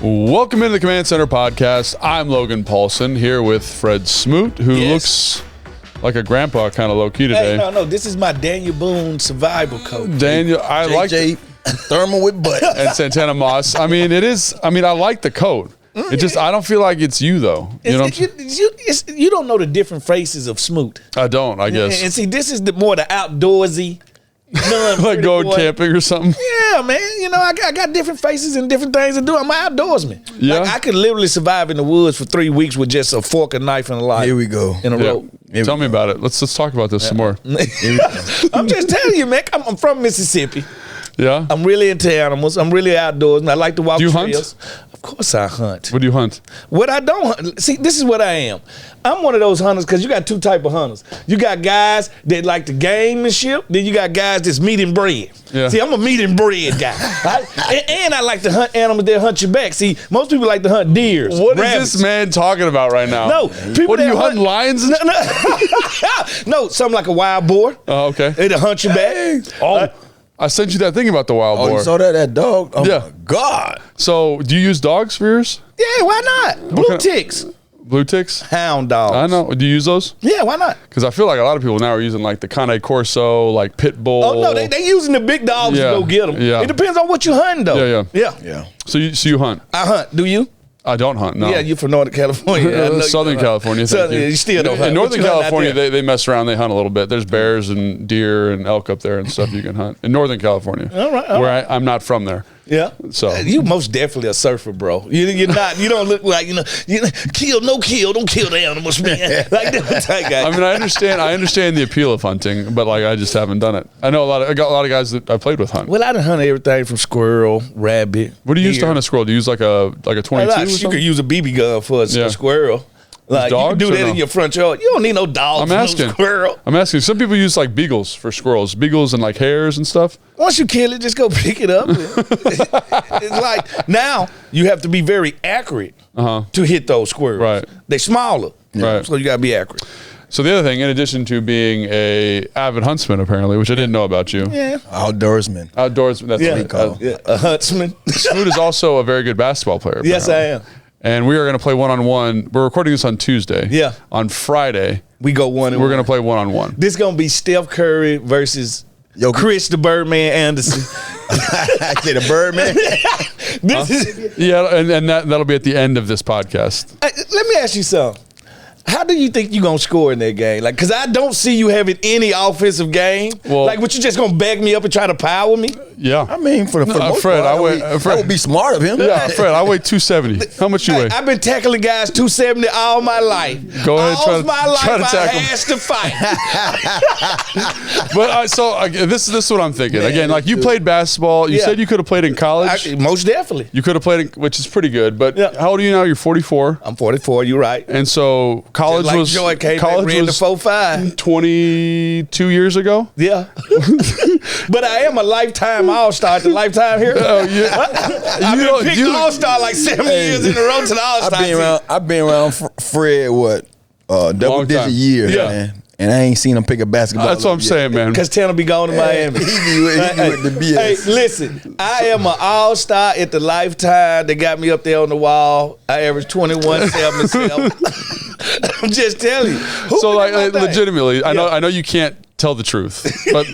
Welcome into the Command Center podcast. I'm Logan Paulson here with Fred Smoot, who looks like a grandpa, kind of low key today. Hey, no, this is my Daniel Boone survival coach. Daniel, I like thermal with butt and Santana Moss. I mean, it is. I mean, I like the coat. It just, I don't feel like it's you though. You know, you don't know the different faces of Smoot. I don't. I guess. And see, this is more the outdoorsy. Like going camping or something. Yeah, man. You know, I got different faces and different things to do. I'm an outdoorsman. Yeah. Like, I could literally survive in the woods for 3 weeks with just a fork, a knife, and a light. Here we go. In a rope. Tell me about it. Let's talk about this some more. I'm just telling you, man. I'm from Mississippi. Yeah. I'm really into animals. I'm really outdoors. I like to walk Do you trails. Hunt? Of course I hunt. What do you hunt? What I don't hunt. See, this is what I am. I'm one of those hunters because you got two type of hunters. You got guys that like the gamemanship. Then you got guys that's meat and bread. Yeah. See, I'm a meat and bread guy. and I like to hunt animals that hunt you back. See, most people like to hunt deer. What is this man talking about right now? No. People What are you hunting, lions? No, something like a wild boar. Oh, okay. They'll hunt you back. Oh. I sent you that thing about the wild boar. Oh, you saw that dog? Oh, Yeah. my God. So, do you use dogs for yours? Yeah, why not? Blue ticks. Blue ticks? Hound dogs. I know. Do you use those? Yeah, why not? Because I feel like a lot of people now are using like the Cane Corso, like pit bull. Oh, no, they using the big dogs Yeah, to go get them. yeah. It depends on what you hunting, though. Yeah. So you hunt? I hunt. Do you? I don't hunt. No. Yeah, you from Northern California. I know Southern California. Thank Southern, you still don't hunt. In Northern What you hunting out California, there? they mess around. They hunt a little bit. There's bears and deer and elk up there and stuff you can hunt in Northern California. All right. Where I'm not from there. Yeah. So you most definitely a surfer, bro. You're not. You don't look like don't kill the animals, man. Like that type guy. I mean, I understand the appeal of hunting, but like I just haven't done it. I know I got a lot of guys that I played with hunt. Well, I done hunted everything from squirrel, rabbit. What do you use to hunt a squirrel? Do you use like a 22 or You something? could use a BB gun for a squirrel. Like you can Dogs do or that no? in your front yard. You don't need no dogs. I'm for asking. No squirrel. I'm asking. Some people use like beagles for squirrels, beagles and like hares and stuff. Once you kill it, just go pick it up. It's like now you have to be very accurate to hit those squirrels. Right. They're smaller. Right. So you gotta be accurate. So the other thing, in addition to being a avid huntsman, apparently, which I didn't know about you, Yeah. Outdoorsman. outdoorsman. That's what we call. A huntsman. Smoot is also a very good basketball player. Yes, I apparently. am. And we are going to play one-on-one. We're recording this on Tuesday. Yeah. On Friday, We go one. we're going to play one-on-one. This gonna be Steph Curry versus Chris the Birdman Anderson. I say the Birdman. This is. Yeah, and that'll be at the end of this podcast. Let me ask you something. How do you think you gonna score in that game? Like, cause I don't see you having any offensive game. Well, like, what you just gonna back me up and try to power me? Yeah. I mean, for the most Fred, part, that would be smart of him. Yeah, Fred, I weigh 270. How much you weigh? I've been tackling guys 270 all my life. Go ahead, all my life try to tackle I has to fight. But this is what I'm thinking. Again, like you played basketball. You said you could have played in college. Most definitely. You could have played, which is pretty good. But Yeah. how old are you now? You're 44. I'm 44. You're right. And so college Like was Joy came back, college ran the was 4.5. 22 years ago. Yeah. But I am a lifetime all-star at the lifetime here. Oh, yeah. I've been picked all-star like 7 years in a row to the all-star. I've been around Fred Long double-digit time. years, Yeah. man. And I ain't seen him pick a basketball. That's what I'm saying, man. Because Tanner be going to Miami. He be with the BS. Hey, listen, I am an all-star at the lifetime. They got me up there on the wall. I average 21.77. I'm just telling you. So like legitimately, I know you can't tell the truth, but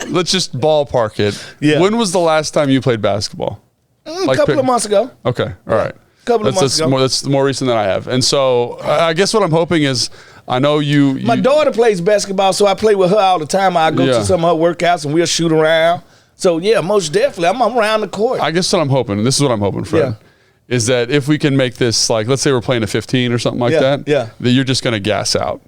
let's just ballpark it. Yeah. When was the last time you played basketball? A couple of months ago. Okay, all right. Couple of months ago. That's more recent than I have. And so I guess what I'm hoping is, I know you. My daughter plays basketball, so I play with her all the time. I go to some of her workouts and we'll shoot around. So yeah, most definitely, I'm around the court. I guess what I'm hoping, and this is what I'm hoping, Fred, is that if we can make this, like, let's say we're playing a 15 or something like that, that you're just going to gas out.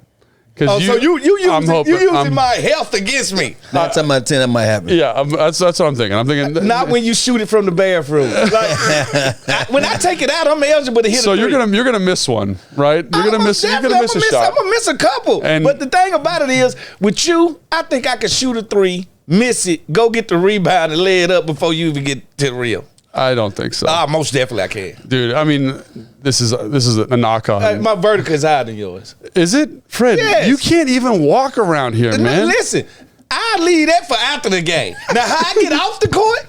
So you using my health against me. 9 times out of 10, that might happen. Yeah, that's what I'm thinking. I'm thinking not when you shoot it from the bathroom. Like, when I take it out, I'm eligible to hit. So a three. you're gonna miss one, right? You're gonna miss a shot. I'm gonna miss a couple. But the thing about it is, with you, I think I could shoot a three, miss it, go get the rebound, and lay it up before you even get to the rim. I don't think so. Most definitely I can. Dude, I mean, this is a knock on. My vertical is higher than yours. Is it? Fred, Yes. you can't even walk around here, man. Listen, I leave that for after the game. Now, how I get off the court,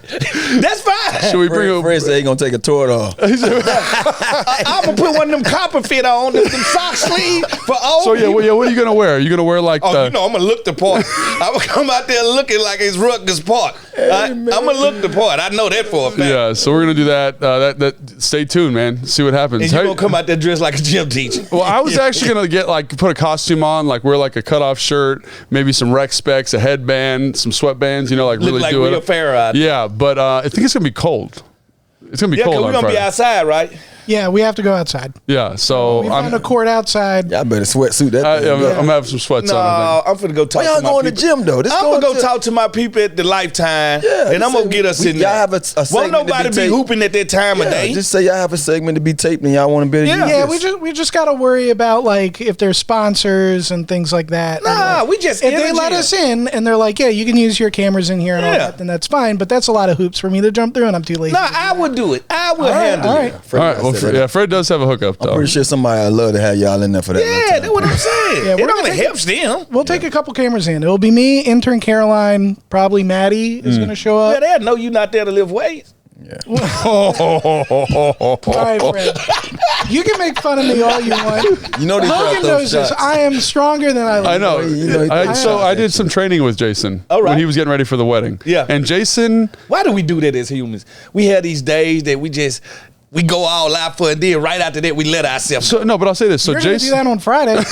that's fine. Should we bring Fred said he gonna take a tour off. I'm gonna put one of them copper fit on, them sock sleeves for old So yeah, people. what are you gonna wear? Are you gonna wear like I'm gonna look the part. I'm gonna come out there looking like it's Rutgers Park. I'm gonna look the part. I know that for a fact. Yeah, so we're gonna do that. Stay tuned, man. See what happens. And you're gonna come out there dressed like a gym teacher. Well, I was actually gonna put a costume on, like wear like a cutoff shirt, maybe some rec specs, a headband, some sweatbands. Look Really like do Will it. Ferrell out there. Yeah, but I think it's gonna be cold. It's gonna be Yeah, cold because on we're gonna Friday. be outside, right? Yeah, we have to go outside. Yeah, so We found a court outside. Y'all better sweatsuit that. I'm thing. gonna have some sweats on. I think. I'm finna go talk Why y'all to my going to people. gym though? This I'm gonna going go to- talk to my people at the Lifetime, Yeah, and I'm gonna just get us say in y'all there. have a Won't segment to nobody be be taped. hooping at that time of day. Just say y'all have a segment to be taped and y'all want to be. Yeah. Yeah, we just got to worry about like if there's sponsors and things like that. And, Nah, like, we just if in they the let gym. us in and they're like, yeah, you can use your cameras in here and all Yeah. that, then that's fine. But that's a lot of hoops for me to jump through, and I'm too lazy. Nah, to do I that. would do it. I would All right, handle all it. right. All right. Well, Fred does have a hookup I'm though. pretty sure somebody would love to have y'all in there for that. Yeah, that's what I'm saying. Yeah, we're it gonna only take helps them. We'll take a couple cameras in. It'll be me, intern Caroline, probably Maddie is going to show Yeah, up. they'll know you not there to lift weights. All right, Fred. You can make fun of me all you want. You know they try to Logan throw knows this. shots. I am stronger than I look. I know. You know, I did some training with Jason All right. when he was getting ready for the wedding. Yeah. And Jason, Why do we do that as humans? We have these days that we go all out for, and then right after that we let ourselves. but I'll say this. So You're going to do Jason, that on Friday.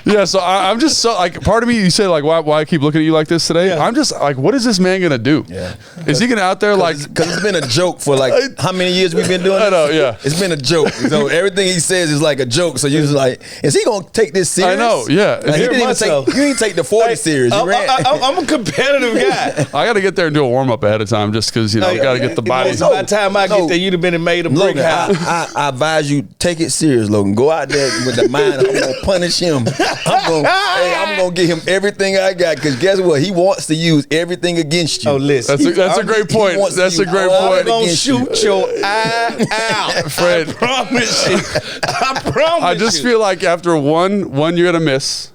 yeah. So I'm just so like, part of me, you say like, why I keep looking at you like this today? Yeah. I'm just like, what is this man gonna do? Yeah. Is he gonna out there like? Because it's been a joke for like how many years we've been doing I know, this? yeah. It's been a joke. So everything he says is like a joke. So you're just like, is he gonna take this serious? I know, yeah. Like, Very much so. you didn't take the 40 serious. You ran. I'm a competitive guy. I got to get there and do a warm up ahead of time, just because I got to get the body. So by the time I get there, you'd have been made a brick Logan, house. I advise you, take it serious, Logan. Go out there with the mind, I'm going to punish him. I'm going to get him everything I got, because guess what? He wants to use everything against you. Oh, listen. That's a great point. wants That's you a great all point. I'm gonna against you. shoot your eye out, Fred. I promise you. I promise I just you. feel like after one you're gonna miss,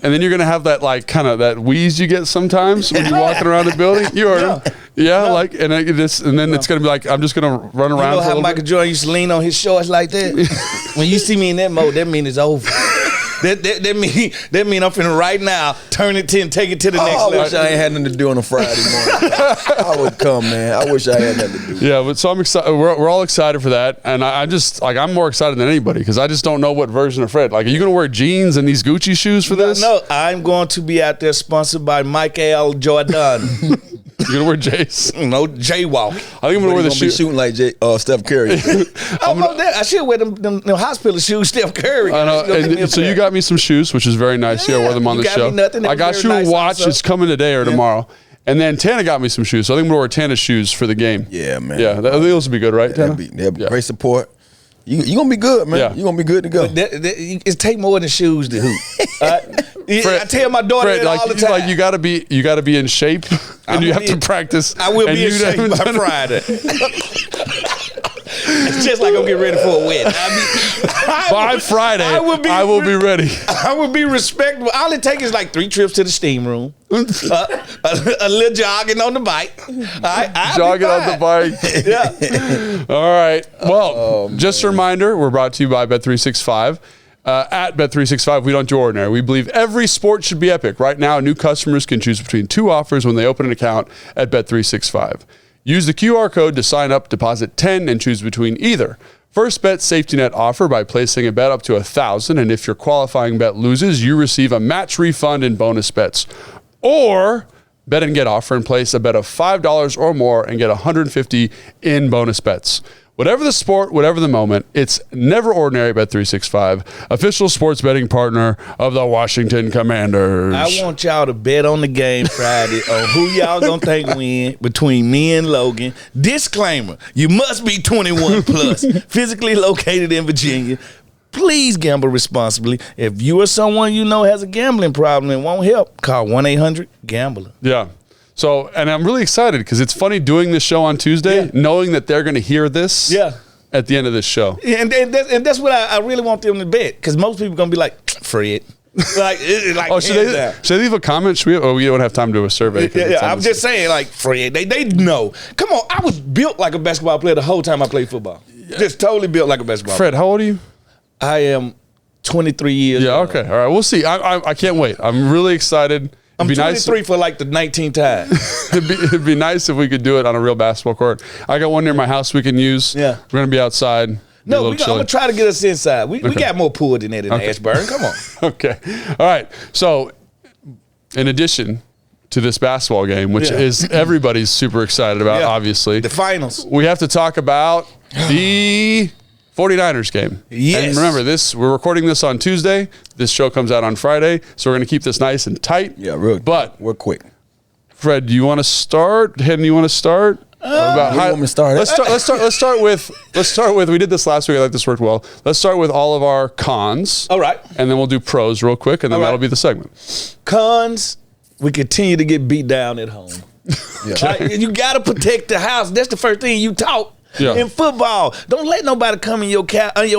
and then you're gonna have that like kind of that wheeze you get sometimes when you're walking around the building. You heard him, yeah, like, and then it's gonna be like I'm just gonna run You around. know for a how little Michael bit. Jordan used to lean on his shorts like that? When you see me in that mode, that mean it's over. That mean I'm finna right now turn it to take it to the next I level. wish I ain't had nothing to do on a Friday morning. I would come, man. I wish I had nothing to do. Yeah, but so I'm excited. We're all excited for that, and I just like I'm more excited than anybody because I just don't know what version of Fred. Like, are you gonna wear jeans and these Gucci shoes for this? No, I'm going to be out there sponsored by Michael Jordan. You're gonna wear Jays. No jaywalk. I think I'm gonna But wear he the gonna be shoe. shooting like Steph Curry. I should wear them hospital shoes, Steph Curry. I know, She gonna get me a and so pair. you got me some shoes, which is very nice. Yeah, I wore them on you the got me show. nothing. They I were got very you nice a watch. also. It's coming today or tomorrow. And then Tana got me some shoes, so I think I'm gonna wear Tana's shoes for the game. Yeah, man. Yeah, those will be good, right, Tana? That'd be Yeah. great support. You gonna be good, man. Yeah. You gonna be good to go. It take more than shoes to hoop. Fred- I tell my daughter Fred, that all the time. like you gotta be in shape, and you have to practice. I will and be in you shape haven't by done it. Friday. It's just like I'm getting ready for a wedding. By Friday, I will be ready. I will be respectable. All it takes is like 3 trips to the steam room, a little jogging on the bike. I'll Jogging be on the fine. bike. Yeah. All right. Well, just a reminder, we're brought to you by Bet365. At Bet365, we don't do ordinary. We believe every sport should be epic. Right now, new customers can choose between 2 offers when they open an account at Bet365. Use the QR code to sign up, deposit 10, and choose between either. First bet safety net offer by placing a bet up to $1,000, and if your qualifying bet loses, you receive a match refund in bonus bets. Or bet and get offer and place a bet of $5 or more and get $150 in bonus bets. Whatever the sport, whatever the moment, it's never ordinary at Bet365, official sports betting partner of the Washington Commanders. I want y'all to bet on the game Friday on who y'all gonna think win between me and Logan. Disclaimer: you must be 21 plus, physically located in Virginia. Please gamble responsibly. If you or someone you know has a gambling problem and won't help, call 1-800-GAMBLER. Yeah. So, and I'm really excited because it's funny doing this show on Tuesday, knowing that they're going to hear this at the end of this show. And that's what I really want them to bet, because most people going to be like, Fred. Like, Should they leave a comment? We don't have time to do a survey. Yeah, I'm just saying, like, Fred, they know. Come on, I was built like a basketball player the whole time I played football. Yeah. Just totally built like a basketball player. player. Fred, how old are you? I am 23 years old. Okay. All right, we'll see. I can't wait. I'm really excited. I'm 23 for like the 19th time. It'd be nice if we could do it on a real basketball court. I got one near my house we can use. Yeah. We're going to be outside. No, I'm going to try to get us inside. We got more pool than that in Ashburn. Come on. Okay. All right. So, in addition to this basketball game, which is everybody's super excited about, obviously. The finals. We have to talk about the 49ers game. Yes. And remember, we're recording this on Tuesday. This show comes out on Friday. So, we're going to keep this nice and tight. Yeah, real. But we're quick. Fred, do you want to start? Hayden, you want to start? Want me to start? Let's start with. We did this last week. I think this worked well. Let's start with all of our cons. All right. And then we'll do pros real quick, and then that'll be the segment. Cons. We continue to get beat down at home. You got to protect the house. That's the first thing you taught. In football, don't let nobody come in your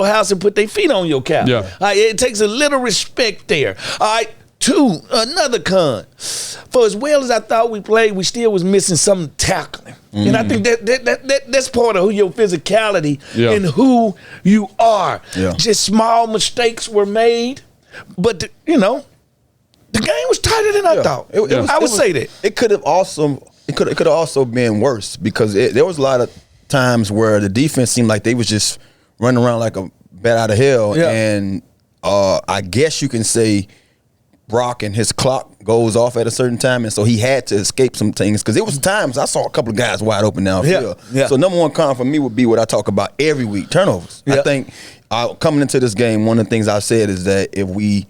house and put their feet on your couch. It takes a little respect there. All right. Two, another con. For as well as I thought we played, we still was missing some tackling. And I think that's part of who your physicality and who you are. Just small mistakes were made, but the game was tighter than I thought. I would say that. It could have also been worse because there was a lot of times where the defense seemed like they was just running around like a bat out of hell. And I guess you can say Brock and his clock goes off at a certain time, and so he had to escape some things because there was times I saw a couple of guys wide open downfield. So number one con for me would be what I talk about every week: turnovers. I think coming into this game, one of the things I said is that if we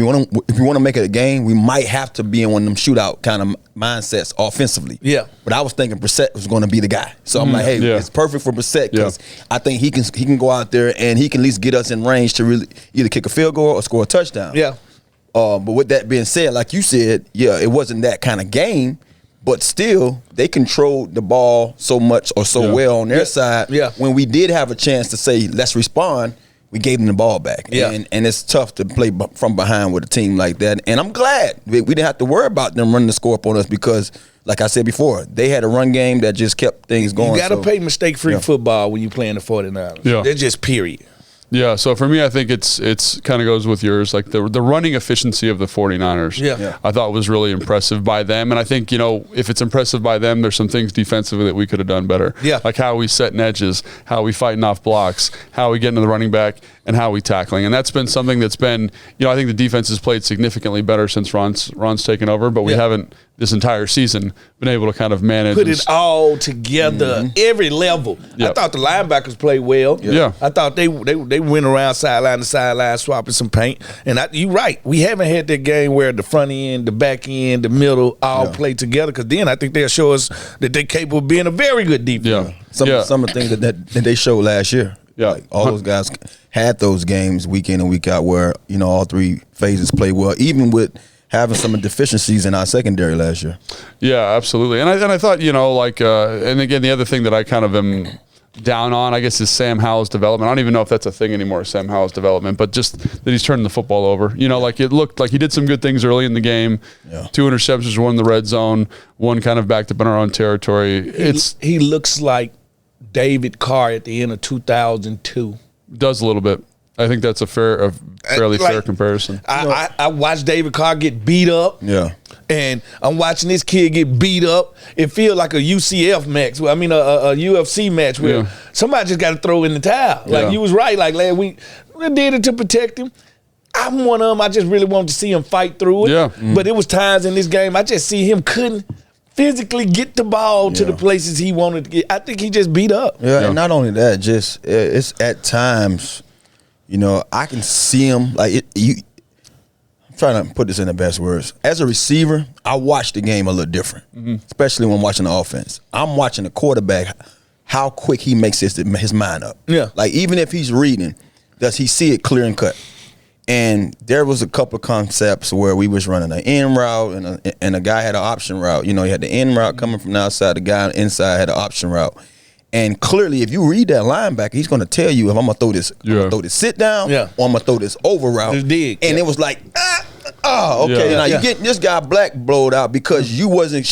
want to make it a game, we might have to be in one of them shootout kind of mindsets offensively. But I was thinking Brissett was going to be the guy, so I'm like, hey, it's perfect for Brissett because I think he can go out there and he can at least get us in range to really either kick a field goal or score a touchdown. But with that being said, like you said, it wasn't that kind of game, but still they controlled the ball so much or so well on their side. When we did have a chance to say, let's respond, we gave them the ball back. And it's tough to play from behind with a team like that. And I'm glad we didn't have to worry about them running the score up on us because, like I said before, they had a run game that just kept things going. You got to play mistake-free football when you're playing the 49ers. They're just period. Yeah, so for me, I think it's kind of goes with yours. Like the running efficiency of the 49ers, I thought was really impressive by them. And I think, if it's impressive by them, there's some things defensively that we could have done better. Like how we setting edges, how we fighting off blocks, how we getting to the running back, and how we tackling. And that's been something that's been, I think the defense has played significantly better since Ron's taken over, but we haven't this entire season been able to kind of manage. Put it all together, every level. I thought the linebackers played well. I thought they went around sideline to sideline swapping some paint. And you're right. We haven't had that game where the front end, the back end, the middle all play together because then I think they'll show us that they're capable of being a very good defense. Some of the things that they showed last year. Like all those guys had those games week in and week out where, all three phases play well, even with having some deficiencies in our secondary last year. Yeah, absolutely. And I thought, and again, the other thing that I kind of am down on, I guess, is Sam Howell's development. I don't even know if that's a thing anymore, Sam Howell's development, but just that he's turning the football over. It looked like he did some good things early in the game. 2 interceptions, one in the red zone, one kind of backed up in our own territory. He looks like David Carr at the end of 2002. Does a little bit. I think that's a fairly fair comparison. I watched David Carr get beat up. And I'm watching this kid get beat up. It feels like a UCF match. A UFC match where somebody just got to throw in the towel. Like you was right. Like, we did it to protect him. I'm one of them. I just really wanted to see him fight through it. But it was times in this game I just see him couldn't physically get the ball to the places he wanted to get. I think he just beat up. And not only that, just it's at times. I can see him I'm trying to put this in the best words. As a receiver, I watch the game a little different, especially when watching the offense. I'm watching the quarterback, how quick he makes his mind up. Like, even if he's reading, does he see it clear and cut? And there was a couple of concepts where we was running an in route and a guy had an option route. He had the in route coming from the outside, the guy inside had an option route. And clearly, if you read that linebacker, he's going to tell you if I'm going to throw this, I'm going to throw this sit down, or I'm going to throw this over route. Just dig. And it was like, okay. Now you getting this guy black blowed out because you wasn't.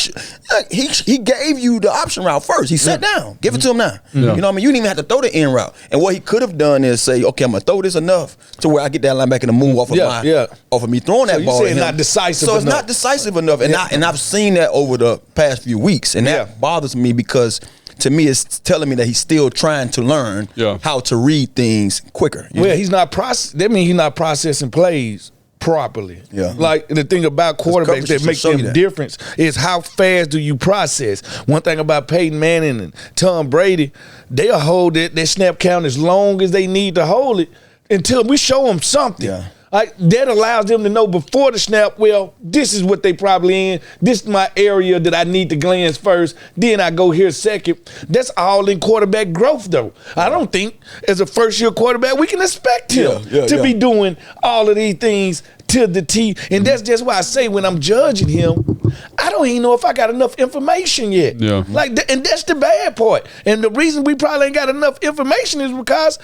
He gave you the option route first. He sat down. Give it to him now. You know what I mean? You didn't even have to throw the end route. And what he could have done is say, okay, I'm gonna throw this enough to where I get that linebacker to move off of off of me throwing that ball. So you say not decisive enough. So it's not decisive enough. And I've seen that over the past few weeks, and that bothers me because, to me, it's telling me that he's still trying to learn how to read things quicker. Well, he's not that means he's not processing plays properly. Like, the thing about quarterbacks that makes them difference is how fast do you process. One thing about Peyton Manning and Tom Brady, they'll hold their snap count as long as they need to hold it until we show them something. Like, that allows them to know before the snap, well, this is what they probably in. This is my area that I need to glance first. Then I go here second. That's all in quarterback growth, though. I don't think, as a first-year quarterback, we can expect him to be doing all of these things to the T. And that's just why I say when I'm judging him, I don't even know if I got enough information yet. Like, and that's the bad part. And the reason we probably ain't got enough information is because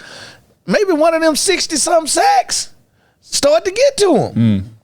maybe one of them 60-something sacks start to get to him.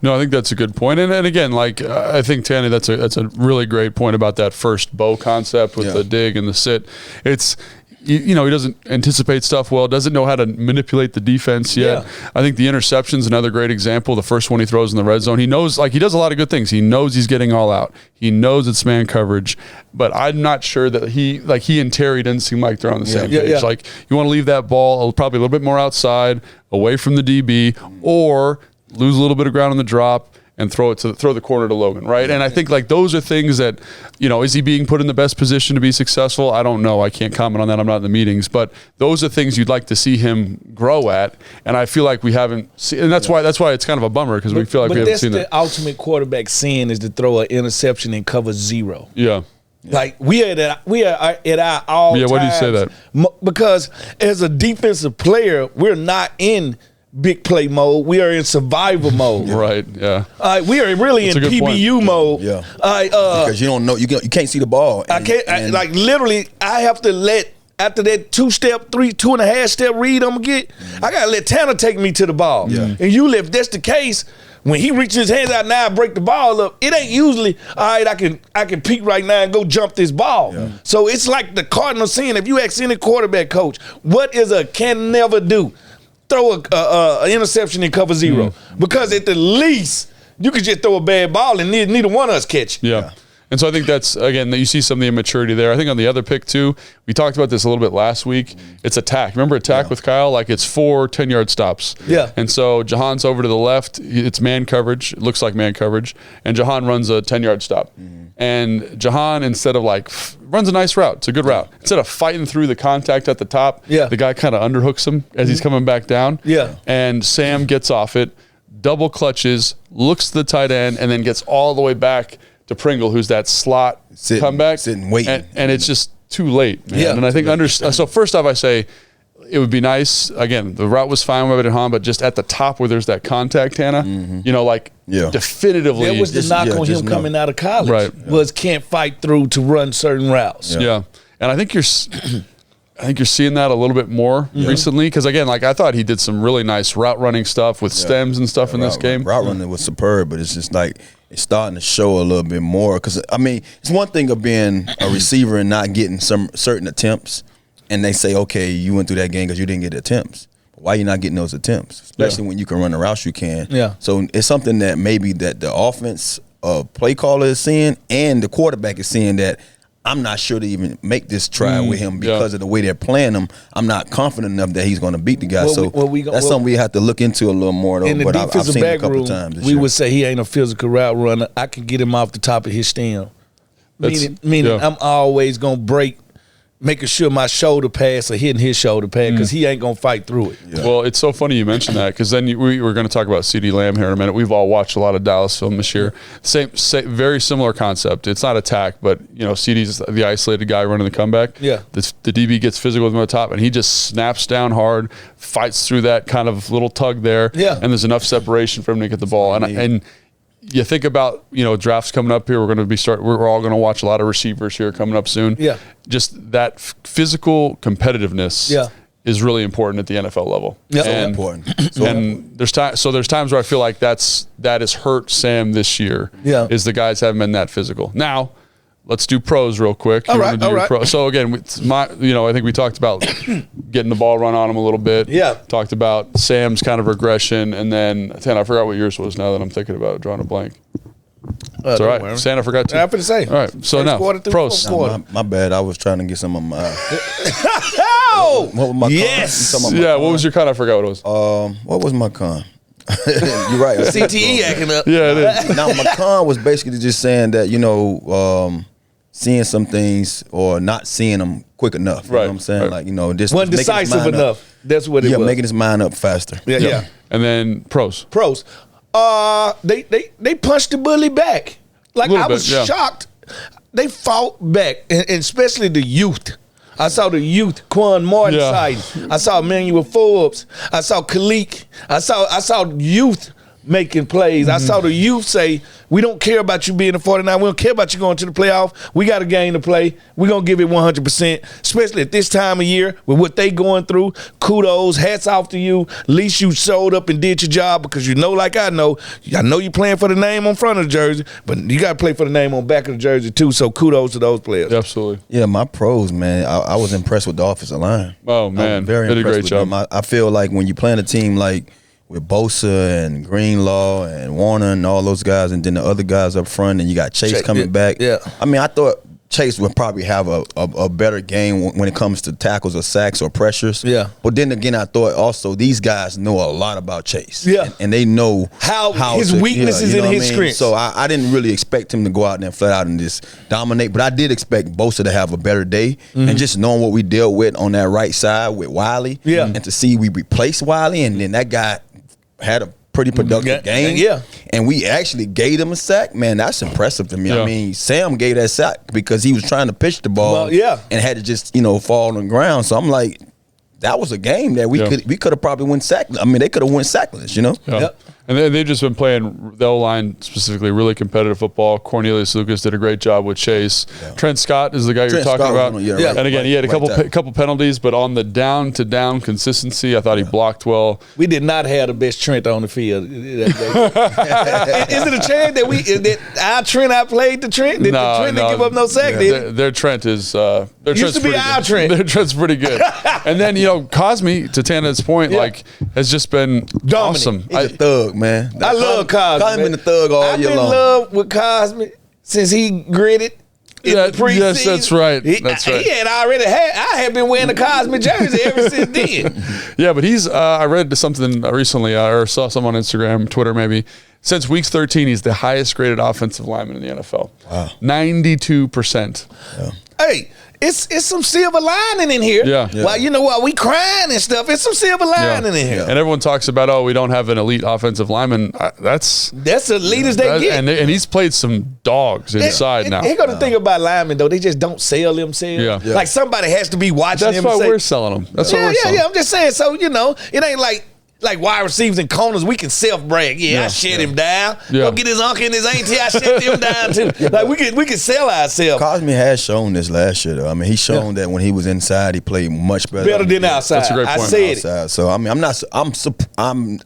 No, I think that's a good point. And again, like, I think, Tanny, that's a really great point about that first bow concept with the dig and the sit. It's, you know, he doesn't anticipate stuff well, doesn't know how to manipulate the defense yet. I think the interception's another great example. The first one he throws in the red zone, he knows, like, he does a lot of good things. He knows he's getting all out. He knows it's man coverage, but I'm not sure that he and Terry didn't seem like they're on the same page. Like, you want to leave that ball probably a little bit more outside, away from the DB, or lose a little bit of ground on the drop and throw the corner to Logan, right? And I think, like, those are things that, you know, is he being put in the best position to be successful? I don't know. I can't comment on that. I'm not in the meetings, but those are things you'd like to see him grow at. And I feel like we haven't seen, and that's why it's kind of a bummer, because we feel like we haven't seen that. But that's the ultimate quarterback sin, is to throw an interception and cover zero. Like, we are at our all times. Why do you say that? Because as a defensive player, we're not in big play mode. We are in survival mode. Right. We are really in PBU mode. Because you don't know, you can't see the ball. Like, literally, I have to let, after that 2.5 step read I'm gonna get, I gotta let Tanner take me to the ball. And if that's the case, when he reaches his hands out now, I break the ball up. It ain't usually, all right, I can peek right now and go jump this ball. So it's like the cardinal sin. If you ask any quarterback coach, what is a can never do? Throw an interception and cover zero. Because at the least, you could just throw a bad ball and neither one of us catch. And so I think that's, again, that you see some of the immaturity there. I think on the other pick, too, we talked about this a little bit last week. It's attack. Remember attack with Kyle? Like, it's 4 10-yard stops. And so Jahan's over to the left. It's man coverage. It looks like man coverage. And Jahan runs a 10-yard stop. And Jahan, instead of, like, runs a nice route. It's a good route. Instead of fighting through the contact at the top, the guy kind of underhooks him as he's coming back down. And Sam gets off it, double clutches, looks to the tight end, and then gets all the way back to Pringle, who's that slot comeback. Sitting, waiting. And it's just too late, man. And I think, so first off, I say, it would be nice, again, the route was fine with Han, but just at the top where there's that contact, Hannah, you know, like, definitively. That was the knock on him coming out of college, was can't fight through to run certain routes. And I think you're seeing that a little bit more recently, because, again, like, I thought he did some really nice route running stuff with stems and stuff in this game. Route running was superb, but it's just like, it's starting to show a little bit more. Because, I mean, it's one thing of being a receiver and not getting some certain attempts, and they say, okay, you went through that game because you didn't get attempts. But why you not getting those attempts? Especially when you can run the routes you can. So it's something that maybe that the offense play caller is seeing, and the quarterback is seeing, that I'm not sure to even make this try with him because of the way they're playing him. I'm not confident enough that he's going to beat the guy. That's something we have to look into a little more, though. In the but defensive I've seen back it a couple room, times this we year. would say he ain't a physical route runner. I can get him off the top of his stem. Meaning I'm always going to break, making sure my shoulder pads are hitting his shoulder pad, because he ain't going to fight through it. Well, it's so funny you mentioned that, because then we were going to talk about CeeDee Lamb here in a minute. We've all watched a lot of Dallas film this year. Same very similar concept. It's not attack, but, you know, CeeDee's the isolated guy running the comeback. The DB gets physical with him on the top, and he just snaps down hard, fights through that kind of little tug there, and there's enough separation for him to get the ball. And you think about, drafts coming up here. We're going to we're all going to watch a lot of receivers here coming up soon. Yeah. Just that physical competitiveness. Yeah. Is really important at the NFL level. Yeah. So important. There's times where I feel like that has hurt Sam this year. Yeah. Is the guys haven't been that physical. Now, let's do pros real quick. All right. So again, I think we talked about getting the ball run on him a little bit. Yeah. Talked about Sam's kind of regression, and then I forgot what yours was. Now that I'm thinking about it, drawing a blank. It's all right. Worry. Santa forgot to. I have to say. All right. So now, pros. My bad. I was trying to get some of my. Oh, what was my yes. con? Yeah. What was your con? I forgot what it was. What was my con? You're right. CTE acting up. Yeah, it is. Now my con was basically just saying that seeing some things or not seeing them quick enough. You know what I'm saying? Right. Like this Wasn't decisive enough. That's what it was. Yeah, making his mind up faster. Yeah. And then pros. They punched the bully back. Like I was shocked. They fought back, and especially the youth. I saw the youth, Quan Martin side. I saw Emmanuel Forbes. I saw Khalik. I saw youth making plays. I saw the youth say, we don't care about you being a 49. We don't care about you going to the playoff. We got a game to play. We're going to give it 100%, especially at this time of year with what they going through. Kudos, hats off to you. At least you showed up and did your job because like I know you're playing for the name on front of the jersey, but you got to play for the name on back of the jersey too, so kudos to those players. Absolutely. Yeah, my pros, man, I was impressed with the offensive line. Oh, man. Very did a impressed great with job. them. I feel like when you're playing a team like with Bosa and Greenlaw and Warner and all those guys, and then the other guys up front, and you got Chase coming back. Yeah. I mean, I thought Chase would probably have a better game when it comes to tackles or sacks or pressures. Yeah. But then again, I thought also these guys know a lot about Chase. Yeah. And they know how his weaknesses and his strengths. So I didn't really expect him to go out there and flat out and just dominate, but I did expect Bosa to have a better day. And just knowing what we dealt with on that right side with Wiley. Yeah. And to see we replaced Wiley, and then that guy had a pretty productive game. Yeah. And we actually gave him a sack. Man, that's impressive to me. Yeah. I mean, Sam gave that sack because he was trying to pitch the ball and had to just, fall on the ground. So I'm like, that was a game that we could have probably went sack. I mean, they could have went sackless, Yeah. Yep. And they've just been playing the O-line specifically really competitive football. Cornelius Lucas did a great job with Chase. Yeah. Trent Scott is the guy you're talking about. Right, and again, he had a couple penalties, but on the down-to-down consistency, I thought he blocked well. We did not have the best Trent on the field that day. Is it a Trent that our Trent outplayed the Trent? Did the Trent didn't give up no sack? Their Trent is used to be our Trent. Their Trent's pretty good. And then Cosme, to Tana's point, has just been awesome. He's a thug, man. I love Cosme. Cosme been a thug all year long. I've been in love with Cosme since he gritted in the preseason. Yes, that's right. I had been wearing the Cosme jersey ever since then. Yeah, but he's. I read something recently, or saw some on Instagram, Twitter, maybe. Since week 13, he's the highest graded offensive lineman in the NFL. Wow, 92%. Yeah. Hey. It's some silver lining in here. Yeah. While we crying and stuff, it's some silver lining in here. And everyone talks about, we don't have an elite offensive lineman. That's the elite as they get. And he's played some dogs inside now. Here go the thing about linemen, though. They just don't sell themselves. Yeah. Like somebody has to be watching them. That's why we're selling them. That's why we're selling them. I'm just saying. So, it ain't like wide receivers and corners, we can self-brag. I shut him down. Go get his uncle and his auntie, I shut them down too. Like we can sell ourselves. Cosme has shown this last year, though. I mean, he's shown that when he was inside, he played much better than outside. That's a great point. I said it. So I mean,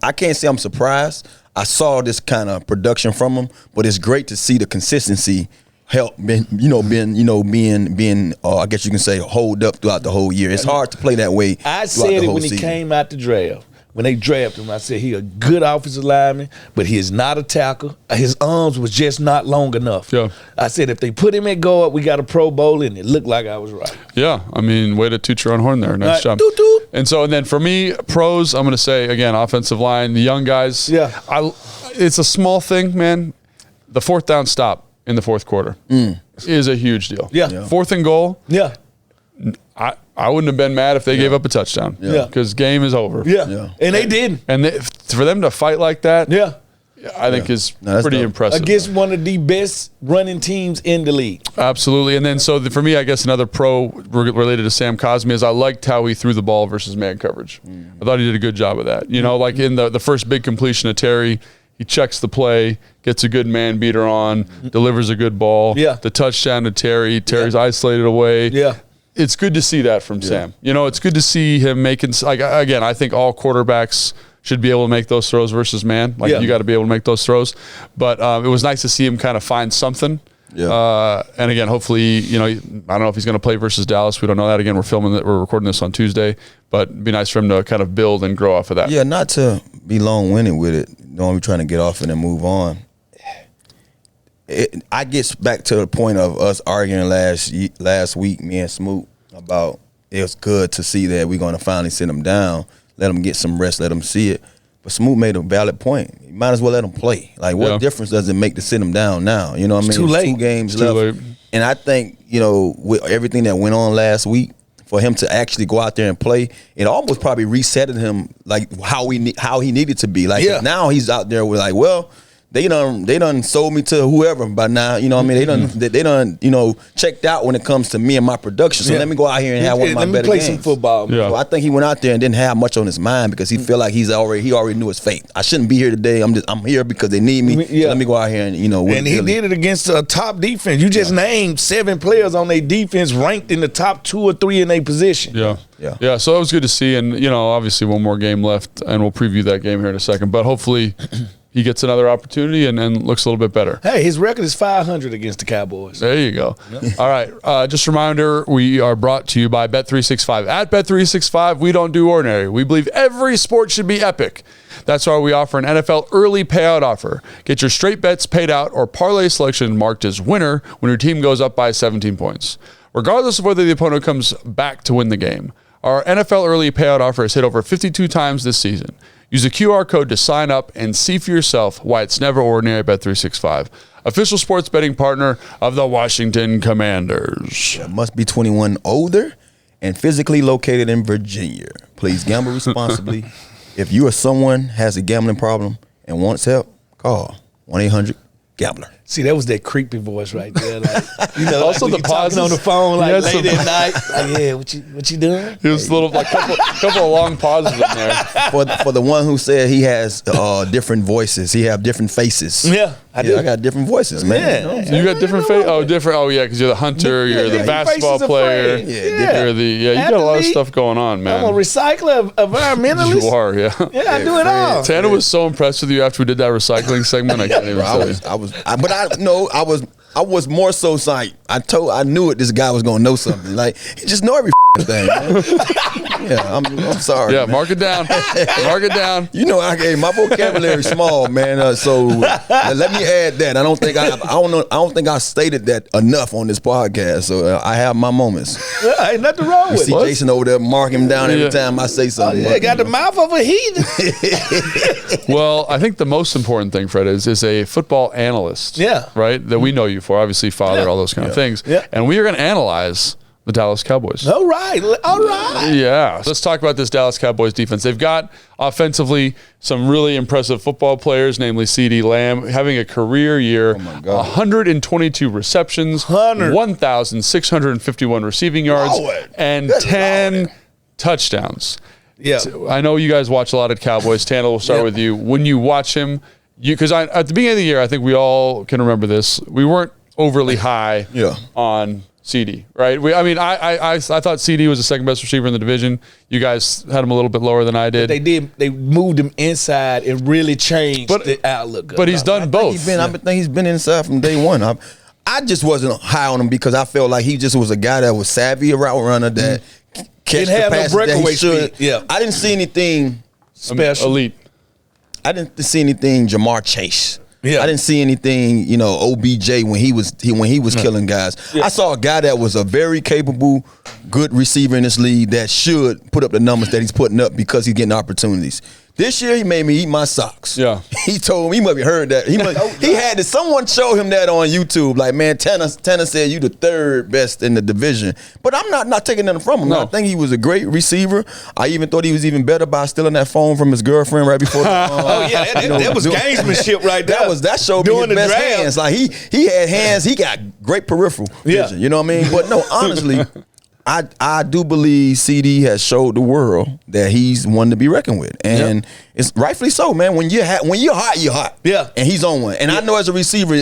I can't say I'm surprised. I saw this kind of production from him, but it's great to see the consistency help being I guess you can say hold up throughout the whole year. It's hard to play that way. I said it when he came out the draft. When they drafted him, I said he a good offensive lineman, but he is not a tackle. His arms was just not long enough. Yeah. I said if they put him at guard, we got a Pro Bowl, and it looked like I was right. Yeah, I mean, way to toot your own horn there. Nice job. Doot, doot. And then for me, pros, I'm going to say, again, offensive line, the young guys. Yeah. It's a small thing, man. The fourth down stop in the fourth quarter is a huge deal. Yeah. 4th and goal. Yeah. I wouldn't have been mad if they gave up a touchdown. Yeah. Because game is over. Yeah. And they didn't. And for them to fight like that, I think is pretty impressive. Against one of the best running teams in the league. Absolutely. And then for me, I guess another pro related to Sam Cosme is I liked how he threw the ball versus man coverage. I thought he did a good job of that. Like in the first big completion of Terry, he checks the play, gets a good man beater on, delivers a good ball. Yeah. The touchdown to Terry. Terry's isolated away. Yeah. It's good to see that from Sam. You know, it's good to see him making, like, again, I think all quarterbacks should be able to make those throws versus man. Like, you got to be able to make those throws. But it was nice to see him kind of find something. Yeah. And again, hopefully, you know, I don't know if he's going to play versus Dallas. We don't know that. Again, we're recording this on Tuesday, but it'd be nice for him to kind of build and grow off of that. Yeah, not to be long-winded with it. Don't be trying to get off and then move on. I get back to the point of us arguing last week, me and Smoot, about it was good to see that we're going to finally sit him down, let him get some rest, let him see it. But Smoot made a valid point. You might as well let him play. Like, what difference does it make to sit him down now? You know what I mean? Too late. 2 games Too left. late. And I think, you know, with everything that went on last week, for him to actually go out there and play, it almost probably resetted him like how he needed to be. Like now he's out there with like, well, they done sold me to whoever by now. You know what I mean? They done you know, checked out when it comes to me and my production. So let me go out here and have one of my better games. Let me play some football. Yeah. So I think he went out there and didn't have much on his mind because he felt like he already knew his fate. I shouldn't be here today. I'm here because they need me. So let me go out here and, you know, and he did it against a top defense. You just named 7 players on their defense ranked in the top 2 or 3 in their position. Yeah. So it was good to see, and you know, obviously one more game left, and we'll preview that game here in a second. But hopefully, he gets another opportunity and looks a little bit better. Hey, his record is 500 against the Cowboys. There you go. Yep. All right. Just a reminder, we are brought to you by Bet365. At Bet365, we don't do ordinary. We believe every sport should be epic. That's why we offer an NFL early payout offer. Get your straight bets paid out or parlay selection marked as winner when your team goes up by 17 points. Regardless of whether the opponent comes back to win the game. Our NFL early payout offer has hit over 52 times this season. Use the QR code to sign up and see for yourself why it's never ordinary at Bet365. Official sports betting partner of the Washington Commanders. Must be 21 older and physically located in Virginia. Please gamble responsibly. If you or someone has a gambling problem and wants help, call 1-800-GAMBLER. See, that was that creepy voice right there. Like, you know, also like the pauses on the phone like late some, at night. Like, yeah, what you doing? It was a little like couple of long pauses in there. For the one who said he has different voices, he have different faces. Yeah, I do. I got different voices, man. You got different face? Oh, different. Oh, yeah, because you're the hunter, you're the basketball player. You got a lot of stuff going on, man. I'm a recycler, environmentalist. You are, yeah. Yeah, I do it all. Tanner was so impressed with you after we did that recycling segment. I can't even say. I was more so psyched. I knew it. This guy was gonna know something. Like, he just know every thing, man. Yeah, I'm sorry. Yeah, man. mark it down. Mark it down. You know, my vocabulary small, man. So let me add that. I don't think I stated that enough on this podcast. So I have my moments. Yeah, ain't nothing wrong with it. See Jason over there mark him down every time I say something. Yeah, got the mouth of a heathen. Well, I think the most important thing, Fred, is a football analyst. Yeah. Right? That we know you for, obviously, father, all those kind of things. Yeah. And we are going to analyze the Dallas Cowboys. All right. Yeah. Let's talk about this Dallas Cowboys defense. They've got offensively some really impressive football players, namely CeeDee Lamb, having a career year, 122 receptions, 1,651 receiving yards, and 10 touchdowns. Yeah. I know you guys watch a lot of Cowboys. Tanner, we'll start with you. When you watch him, because at the beginning of the year, I think we all can remember this, we weren't overly high on CD, right? I thought CD was the second best receiver in the division. You guys had him a little bit lower than I did. They moved him inside and really changed the outlook. But he's done both. I think he's been inside from day one. I just wasn't high on him because I felt like he just was a guy that was savvy, a route runner that catch the passes that he should. Yeah. I didn't see anything special. Elite. I didn't see anything Jamar Chase. Yeah. I didn't see anything, OBJ when he was killing guys. Yeah. I saw a guy that was a very capable, good receiver in this league that should put up the numbers that he's putting up because he's getting opportunities. This year he made me eat my socks. Yeah. He told me, he must have heard that. Someone show him that on YouTube. Like, man, Tanner said you the third best in the division. But I'm not taking nothing from him. No. I think he was a great receiver. I even thought he was even better by stealing that phone from his girlfriend right before the that was gamesmanship right there. That showed me his best hands. Like he had hands, he got great peripheral vision. You know what I mean? But no, honestly, I do believe CD has showed the world that he's one to be reckoned with. And it's rightfully so, man. When you're hot, you're hot. Yeah. And he's on one. And I know as a receiver,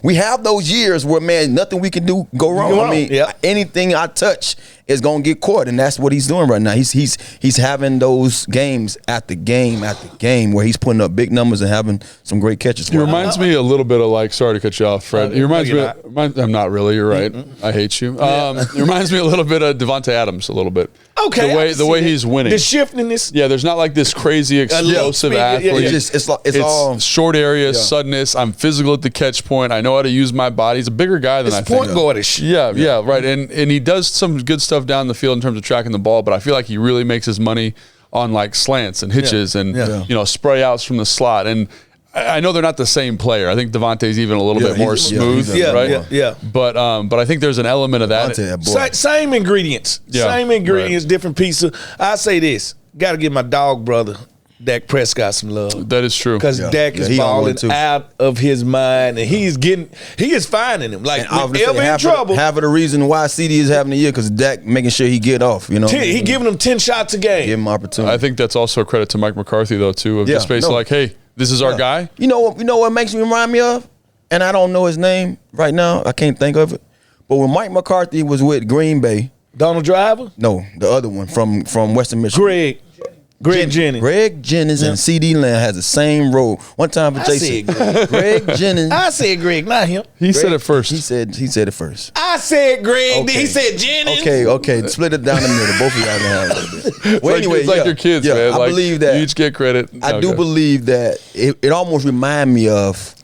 we have those years where, man, nothing we can do go wrong. I mean, anything I touch is gonna get caught, and that's what he's doing right now. He's having those games after game after game where he's putting up big numbers and having some great catches. He reminds me a little bit of, like, sorry to cut you off, Fred. He reminds me. I'm not really. You're right. I hate you. He reminds me a little bit of Devontae Adams, a little bit. Okay, the way he's winning, the shiftiness. Yeah, there's not like this crazy explosive athlete. It's all short area, suddenness. I'm physical at the catch point. I know how to use my body. He's a bigger guy than I think. Point guardish. Yeah, right. And he does some good stuff down the field in terms of tracking the ball, but I feel like he really makes his money on like slants and hitches and spray outs from the slot. And I know they're not the same player. I think Devontae's even a little bit more smooth, right? Yeah. But I think there's an element of that. Same ingredients. Same ingredients, different pieces. I say this. Got to give my dog brother, Dak Prescott, some love. That is true. Because Dak is balling out of his mind, and he is finding him. Like, whenever in trouble. Half of the reason why CD is having a year because Dak making sure he get off, He giving him 10 shots a game. Give him opportunity. I think that's also a credit to Mike McCarthy, though, too, of the space like, hey, this is our guy. You know what makes me remind me of? And I don't know his name right now. I can't think of it. But when Mike McCarthy was with Green Bay. Donald Driver? No, the other one from Western Michigan. Greg Jennings. Greg Jennings and CD Lamb has the same role. One time for Jason. Greg Jennings. I said Greg, not him. He said it first. He said it first. I said Greg. Okay. He said Jennings. Okay. Split it down the middle. Both of y'all can have a little bit. Well, anyway, it's like your kids, man. I believe that. You each get credit. I do believe that it almost remind me of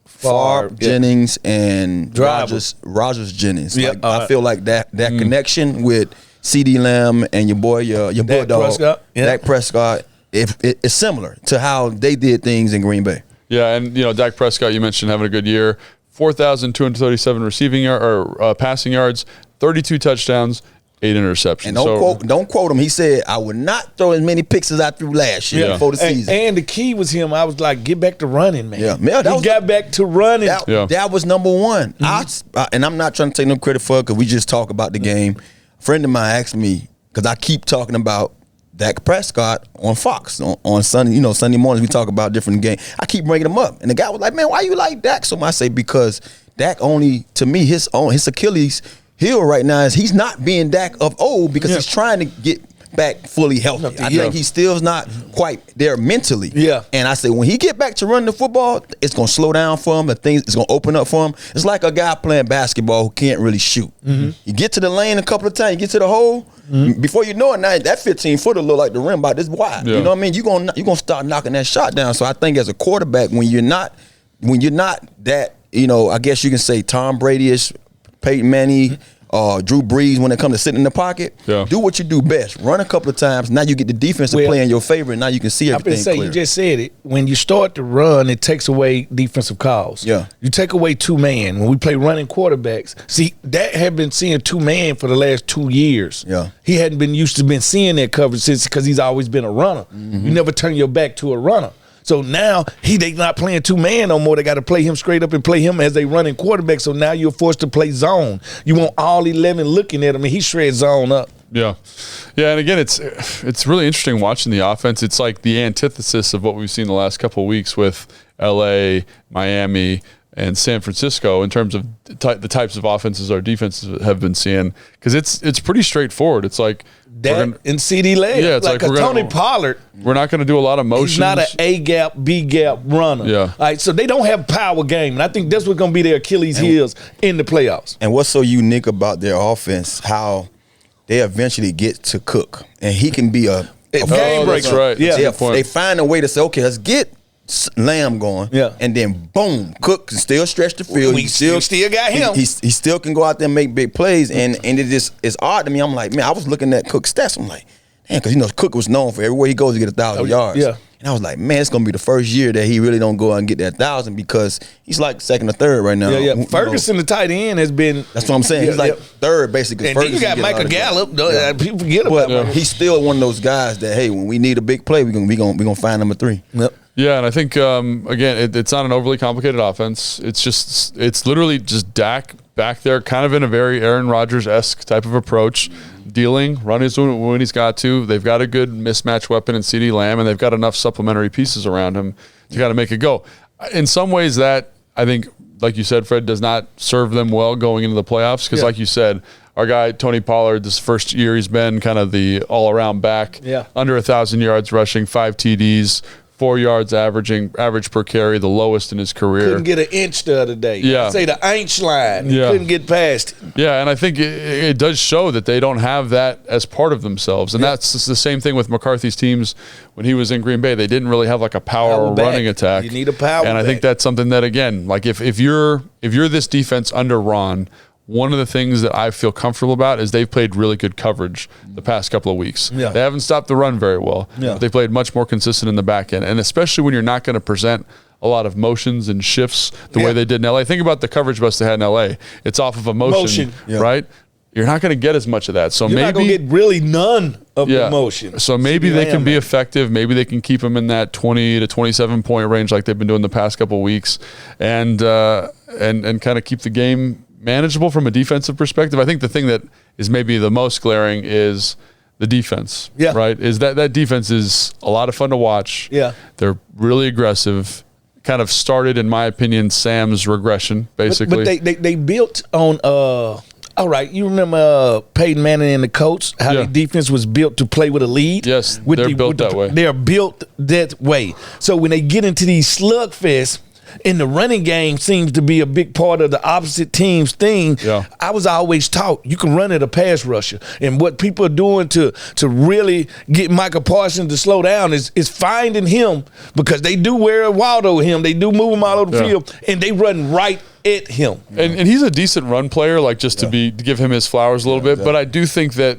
Favre, Jennings, and Rogers Jennings. Yep. I feel like that connection with CD Lamb and your boy, your bulldog, Prescott. Dak Prescott, it's similar to how they did things in Green Bay. Yeah, and Dak Prescott, you mentioned having a good year, 4,237 receiving passing yards, 32 touchdowns, 8 interceptions. And don't quote him. He said, "I would not throw as many picks as I threw last year before the season." And the key was him. I was like, get back to running, man. Yeah, he got back to running. That was number one. And I'm not trying to take no credit for it because we just talk about the game. A friend of mine asked me, because I keep talking about Dak Prescott on Fox on Sunday. Sunday mornings we talk about different games. I keep bringing him up, and the guy was like, "Man, why you like Dak so much?" I say because Dak only, to me, his Achilles heel right now is he's not being Dak of old because he's trying to get back fully healthy. I think he still's not quite there mentally. Yeah. And I say when he get back to running the football, it's gonna slow down for him. It's gonna open up for him. It's like a guy playing basketball who can't really shoot. Mm-hmm. You get to the lane a couple of times, you get to the hole. Mm-hmm. Before you know it, now that 15-footer look like the rim about this wide. Yeah. You know what I mean? You're gonna start knocking that shot down. So I think as a quarterback, when you're not that, I guess you can say Tom Brady-ish, Peyton Manning. Drew Brees, when it comes to sitting in the pocket, do what you do best. Run a couple of times. Now you get the defense to play in your favor, and now you can see everything clear. You just said it. When you start to run, it takes away defensive calls. Yeah. You take away two-man. When we play running quarterbacks, see, that had been seeing two-man for the last 2 years. Yeah. He hadn't been used to been seeing that coverage since because he's always been a runner. Mm-hmm. You never turn your back to a runner. So now they not playing two-man no more. They got to play him straight up and play him as they running quarterback. So now you're forced to play zone. You want all 11 looking at him, and he shreds zone up. Yeah. And again, it's really interesting watching the offense. It's like the antithesis of what we've seen the last couple of weeks with LA, Miami, and San Francisco in terms of the types of offenses our defenses have been seeing. Because it's pretty straightforward. It's like that and CD Lamb. Yeah, it's like Tony Pollard. We're not going to do a lot of motions. He's not an A-gap, B-gap runner. Yeah. All right, so they don't have power game. And I think that's what's going to be their Achilles heels in the playoffs. And what's so unique about their offense, how they eventually get to Cook. And he can be a game breaker. That's right. Yeah. They find a way to say, okay, let's get Lamb going, and then boom, Cook can still stretch the field. We still got him. He still can go out there and make big plays, and it's odd to me. I'm like, man, I was looking at Cook's stats. I'm like, man, because Cook was known for everywhere he goes to get 1,000 yards. Yeah. And I was like, man, it's gonna be the first year that he really don't go out and get that 1,000 because he's like second or third right now. Yeah. Ferguson, the tight end, has been. That's what I'm saying. He's like third basically. And then you got Michael Gallup. People forget about him. He's still one of those guys that when we need a big play, we gonna find number 3. Yep. Yeah, and I think again, it's not an overly complicated offense. It's literally just Dak back there kind of in a very Aaron Rodgers-esque type of approach, dealing, running when he's got to. They've got a good mismatch weapon in CeeDee Lamb, and they've got enough supplementary pieces around him to kind of make it go. In some ways that, I think, like you said, Fred, does not serve them well going into the playoffs because, like you said, our guy, Tony Pollard, this first year he's been kind of the all-around back, under 1,000 yards rushing, 5 TDs, 4 yards average per carry, the lowest in his career. Couldn't get an inch the other day. Yeah. Say the inch line. Yeah. Couldn't get past it. Yeah, and I think it does show that they don't have that as part of themselves. And that's the same thing with McCarthy's teams when he was in Green Bay. They didn't really have like a power running attack. You need a power And I think that's something that, again, like if you're this defense under Ron, one of the things that I feel comfortable about is they've played really good coverage the past couple of weeks. Yeah. They haven't stopped the run very well. Yeah. But they played much more consistent in the back end. And especially when you're not going to present a lot of motions and shifts the way they did in L.A. Think about the coverage bus they had in L.A. It's off of a motion. Right? You're not going to get as much of that. So you're not going to get really none of the motion. So maybe they can be effective. Maybe they can keep them in that 20 to 27 point range like they've been doing the past couple of weeks and kind of keep the game manageable from a defensive perspective. I think the thing that is maybe the most glaring is the defense. Yeah. Right? Is that defense is a lot of fun to watch. Yeah. They're really aggressive. Kind of started, in my opinion, Sam's regression, basically. But they built on all right, you remember Peyton Manning and the Colts, how the defense was built to play with a lead? Yes, they're built that way. They're built that way. So when they get into these slugfests, and the running game seems to be a big part of the opposite team's thing. Yeah. I was always taught you can run at a pass rusher. And what people are doing to really get Micah Parsons to slow down is finding him because they do wear a Waldo him. They do move him all over the field, and they run right at him. And he's a decent run player, like just to give him his flowers a little bit. But I do think that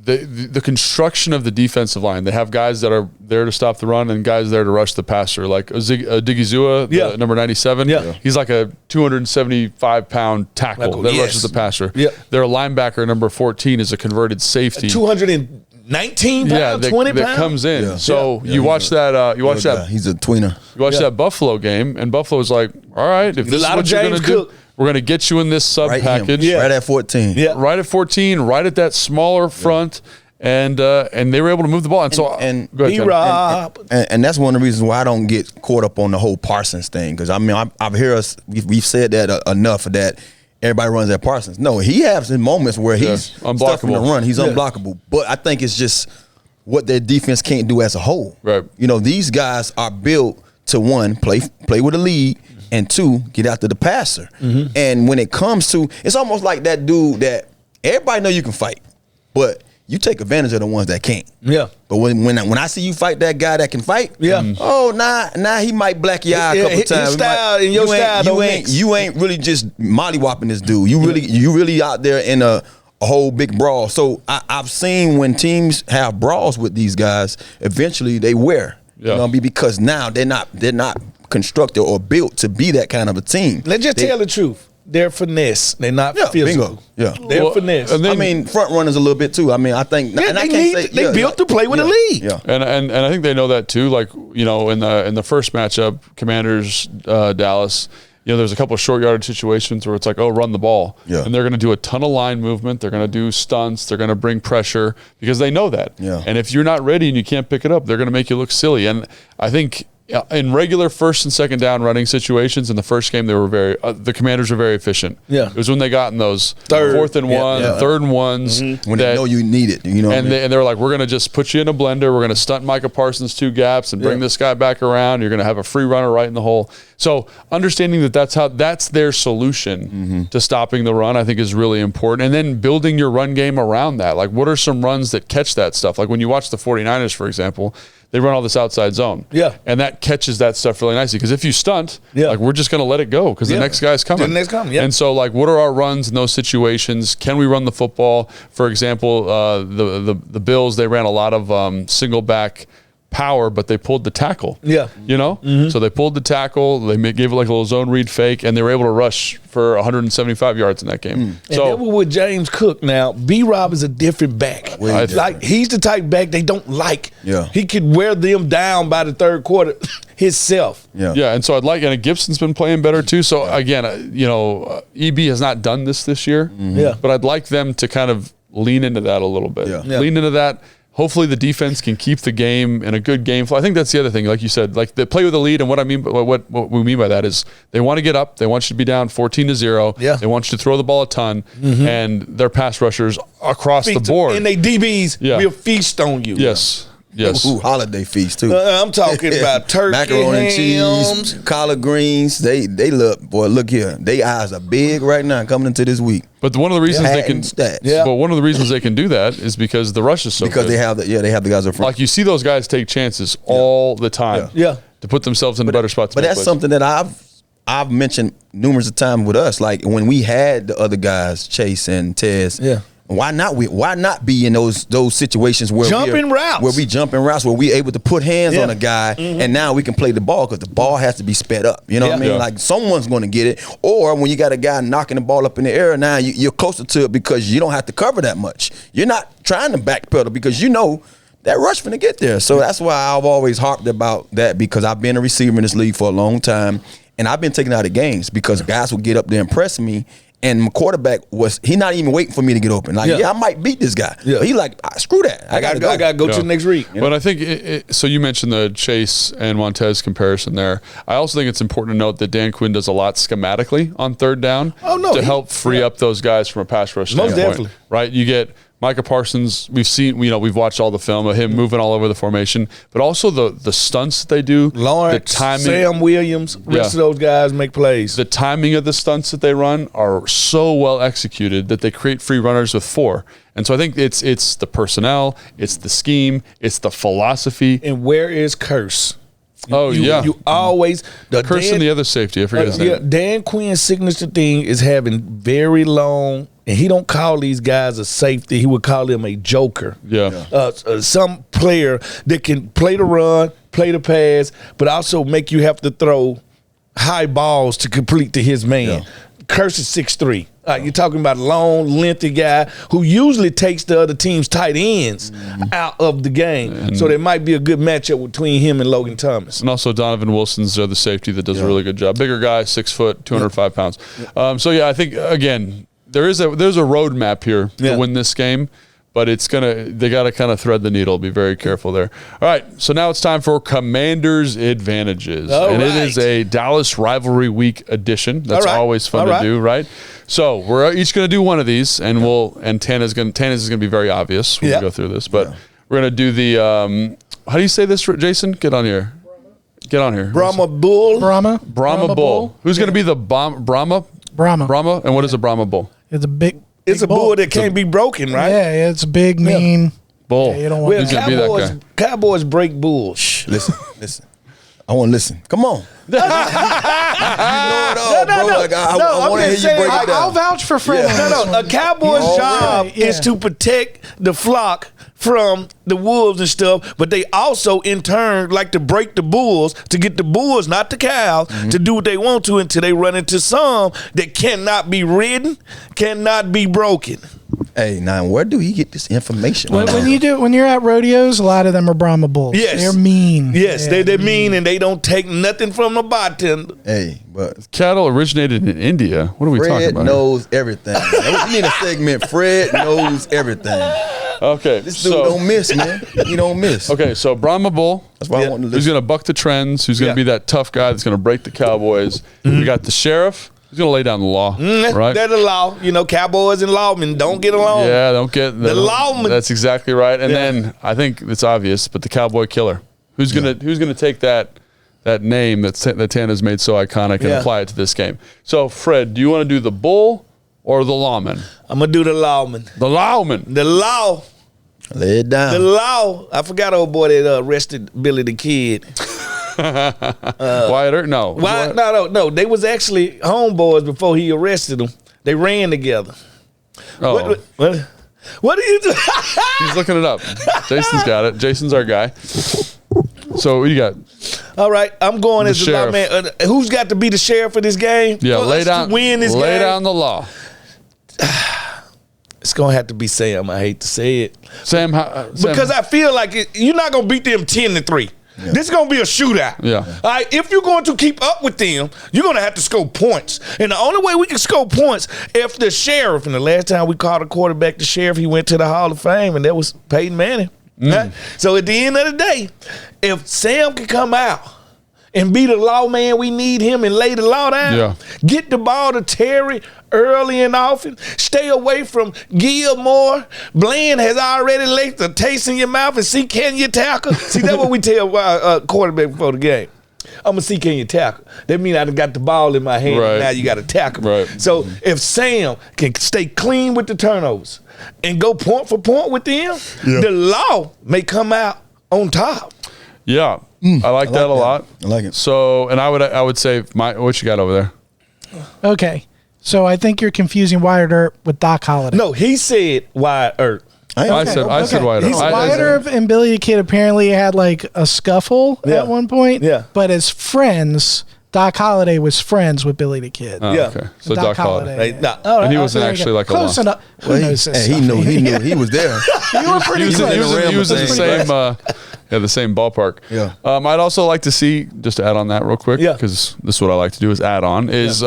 the construction of the defensive line, they have guys that are there to stop the run and guys there to rush the passer. Like Digizua, number 97, he's like a 275-pound tackle that rushes the passer. Their linebacker, number 14, is a converted safety. 219 pounds, 20 pounds? That comes in. So you watch that. He's a tweener. You watch that Buffalo game, and Buffalo's like, all right, if this is what you're going to do, we're going to get you in this sub package. Right at 14. Yeah. Right at 14, right at that smaller front. And they were able to move the ball. And and that's one of the reasons why I don't get caught up on the whole Parsons thing. Because, I mean, I've heard we've said that enough that everybody runs at Parsons. No, he has in moments where he's stuffing the run. He's unblockable. But I think it's just what their defense can't do as a whole. Right. You know, these guys are built to, one, play with a lead, and two, get after the passer. Mm-hmm. And when it comes to, it's almost like that dude that everybody know you can fight, but you take advantage of the ones that can't. Yeah. But when I see you fight that guy that can fight, now he might black your eye a couple times. His style and your style don't mix. You ain't really just mollywhopping this dude. You really out there in a whole big brawl. So I've seen when teams have brawls with these guys, eventually they wear. Yeah. You know, because now they're not constructed or built to be that kind of a team. Let's just tell the truth. They're finesse. They're not physical. Bingo. Yeah. They're finesse. I mean, front runners a little bit too. I mean, I think they built to play with a lead. Yeah. And I think they know that too. Like, you know, in the first matchup, Commanders Dallas, you know, there's a couple of short yardage situations where it's like, oh, run the ball. Yeah. And they're going to do a ton of line movement. They're going to do stunts. They're going to bring pressure because they know that. Yeah. And if you're not ready and you can't pick it up, they're going to make you look silly. And I think in regular first and second down running situations in the first game, they were the Commanders were very efficient. Yeah. It was when they got in those fourth and one, third and ones. Mm-hmm. When they know you need it. You know and they were like, we're going to just put you in a blender. We're going to stunt Micah Parsons 2 gaps and bring this guy back around. You're going to have a free runner right in the hole. So understanding that's their solution to stopping the run, I think is really important. And then building your run game around that. Like, what are some runs that catch that stuff? Like when you watch the 49ers, for example, they run all this outside zone. Yeah. And that catches that stuff really nicely. Because if you stunt, like, we're just going to let it go because the next guy's coming. The next coming, yeah. And so, like, what are our runs in those situations? Can we run the football? For example, the Bills, they ran a lot of single back power, but they pulled the tackle. Yeah. You know? So they pulled the tackle, they gave it like a little zone read fake, and they were able to rush for 175 yards in that game. And then with James Cook now, B-Rob is a different back. Like, he's the type back they don't like. Yeah. He could wear them down by the third quarter himself. Yeah, and so and Gibson's been playing better too. So again, EB has not done this year. Yeah. But I'd like them to kind of lean into that a little bit. Yeah. Lean into that. Hopefully the defense can keep the game in a good game flow. I think that's the other thing, like you said, like they play with a lead, and what we mean by that is they want to get up, they want you to be down 14-0. Yeah. They want you to throw the ball a ton, and their pass rushers across the board. And they DBs will feast on you. Yes. Yes. Ooh, holiday feast too. I'm talking about turkey, macaroni and hams. cheese, collard greens. They look here. They eyes are big right now coming into this week. But one of the reasons they can, stats. but one of the reasons they can do that is because the rush is so because good. they have the guys up front. Like you see those guys take chances all the time. Yeah. To put themselves in a better spot. But that's something that I've mentioned numerous of times with us. Like when we had the other guys, Chase and Tez. Yeah. Why not be in those situations where jumping routes, where we jumping routes, where we able to put hands on a guy, and now we can play the ball because the ball has to be sped up. You know what I mean? Like someone's going to get it, or when you got a guy knocking the ball up in the air, now you're closer to it because you don't have to cover that much. You're not trying to backpedal because you know that rush finna get there. So that's why I've always harped about that, because I've been a receiver in this league for a long time, and I've been taken out of games because guys would get up there and press me. And my quarterback he not even waiting for me to get open. Like, I might beat this guy. Yeah. But he like, screw that. I gotta go. I gotta go to the next read. But I think so. You mentioned the Chase and Montez comparison there. I also think it's important to note that Dan Quinn does a lot schematically on third down. To help free up those guys from a pass rush standpoint. Most definitely. Right? You get Micah Parsons, we've watched all the film of him moving all over the formation, but also the stunts that they do, Lawrence, the timing, Sam Williams, rest of those guys make plays. The timing of the stunts that they run are so well executed that they create free runners with 4. And so I think it's the personnel, it's the scheme, it's the philosophy. And where is Curse? You always Curse and the other safety. I forget his name. Dan Quinn's signature thing is having very long. And he don't call these guys a safety. He would call them a joker. Some player that can play the run, play the pass, but also make you have to throw high balls to complete to his man. Curse is 6'3". You're talking about a long, lengthy guy who usually takes the other team's tight ends out of the game. So there might be a good matchup between him and Logan Thomas. And also Donovan Wilson's the other safety that does a really good job. Bigger guy, 6 foot, 205 pounds. I think, again, there's a roadmap here to win this game, but they got to kind of thread the needle. Be very careful there. All right, so now it's time for Commanders Advantages. It is a Dallas Rivalry Week edition. That's always fun to do, right? So we're each going to do one of these, and Tana's going to be very obvious when we go through this, but we're going to do the how do you say this, Jason? Get on here. Brahma Bull. Brahma Bull. Who's going to be the Brahma? Brahma. And what is a Brahma Bull? It's a big. It's a bull that can't be broken, right? Yeah, it's a big, mean bull. Yeah, you don't want Cowboys break bulls. Shh, listen. I want to listen. Come on. No, I want to hear you break it down. I'll vouch for Fred. A Cowboy's job is to protect the flock from the wolves and stuff, but they also in turn like to break the bulls to get the bulls, not the cows, to do what they want to until they run into some that cannot be ridden, cannot be broken. Hey, now where do he get this information? When you're at rodeos, a lot of them are Brahma bulls. Yes, they're mean. Yes, they're mean, and they don't take nothing from the bartender. Hey, but cattle originated in India. What are we talking about? Fred knows everything. We need a segment. Fred knows everything. Okay, this dude don't miss, man. He don't miss. Okay, so Brahma Bull. That's why I want to listen. Who's going to buck the trends? Who's going to be that tough guy that's going to break the Cowboys? We got the sheriff. He's going to lay down the law, right? They're the law. Cowboys and lawmen don't get along. Yeah, don't get the lawmen. That's exactly right. And then I think it's obvious, but the Cowboy Killer. Who's gonna take that name that Tana's made so iconic and apply it to this game? So, Fred, do you want to do the Bull or the Lawman? I'm gonna do the lawman. The Lawman. The law. Lay it down. The law. I forgot old boy that arrested Billy the Kid. Wyatt Earp? No. No. They was actually homeboys before he arrested them. They ran together. Oh. What are you doing? He's looking it up. Jason's got it. Jason's our guy. So what you got? All right, I'm going The as the law sheriff. man. Who's got to be the sheriff of this game? Yeah, For lay us down. to win this lay game. down the law. It's gonna have to be Sam. I hate to say it, Sam, because I feel like you're not gonna beat them 10-3. Yeah. This is gonna be a shootout. Yeah. All right. If you're going to keep up with them, you're gonna have to score points. And the only way we can score points if the sheriff. And the last time we called a quarterback the sheriff, he went to the Hall of Fame, and that was Peyton Manning. Right? So at the end of the day, if Sam can come out and be the lawman we need him and lay the law down, get the ball to Terry early and often, stay away from Gilmore. Bland has already left a taste in your mouth, and see, can you tackle? See, that's what we tell quarterback before the game. I'm going to see, can you tackle? That means I done got the ball in my hand, and now you got to tackle. Right. So if Sam can stay clean with the turnovers and go point for point with them, the law may come out on top. Yeah. I like that a lot. I like it. So, and I would say, what you got over there? Okay. So I think you're confusing Wyatt Earp with Doc Holliday. No, he said Wyatt Earp. I said Wyatt Earp. Wyatt Earp and Billy the Kid apparently had like a scuffle at one point. Yeah. But as friends, Doc Holliday was friends with Billy the Kid. Okay. So Doc Holliday. Hey, he wasn't actually like close a enough. Who knows this He stuff? knew he was there. You were pretty close. He was in the same the same ballpark. Yeah. I'd also like to see, just to add on that real quick, because this is what I like to do is add on, is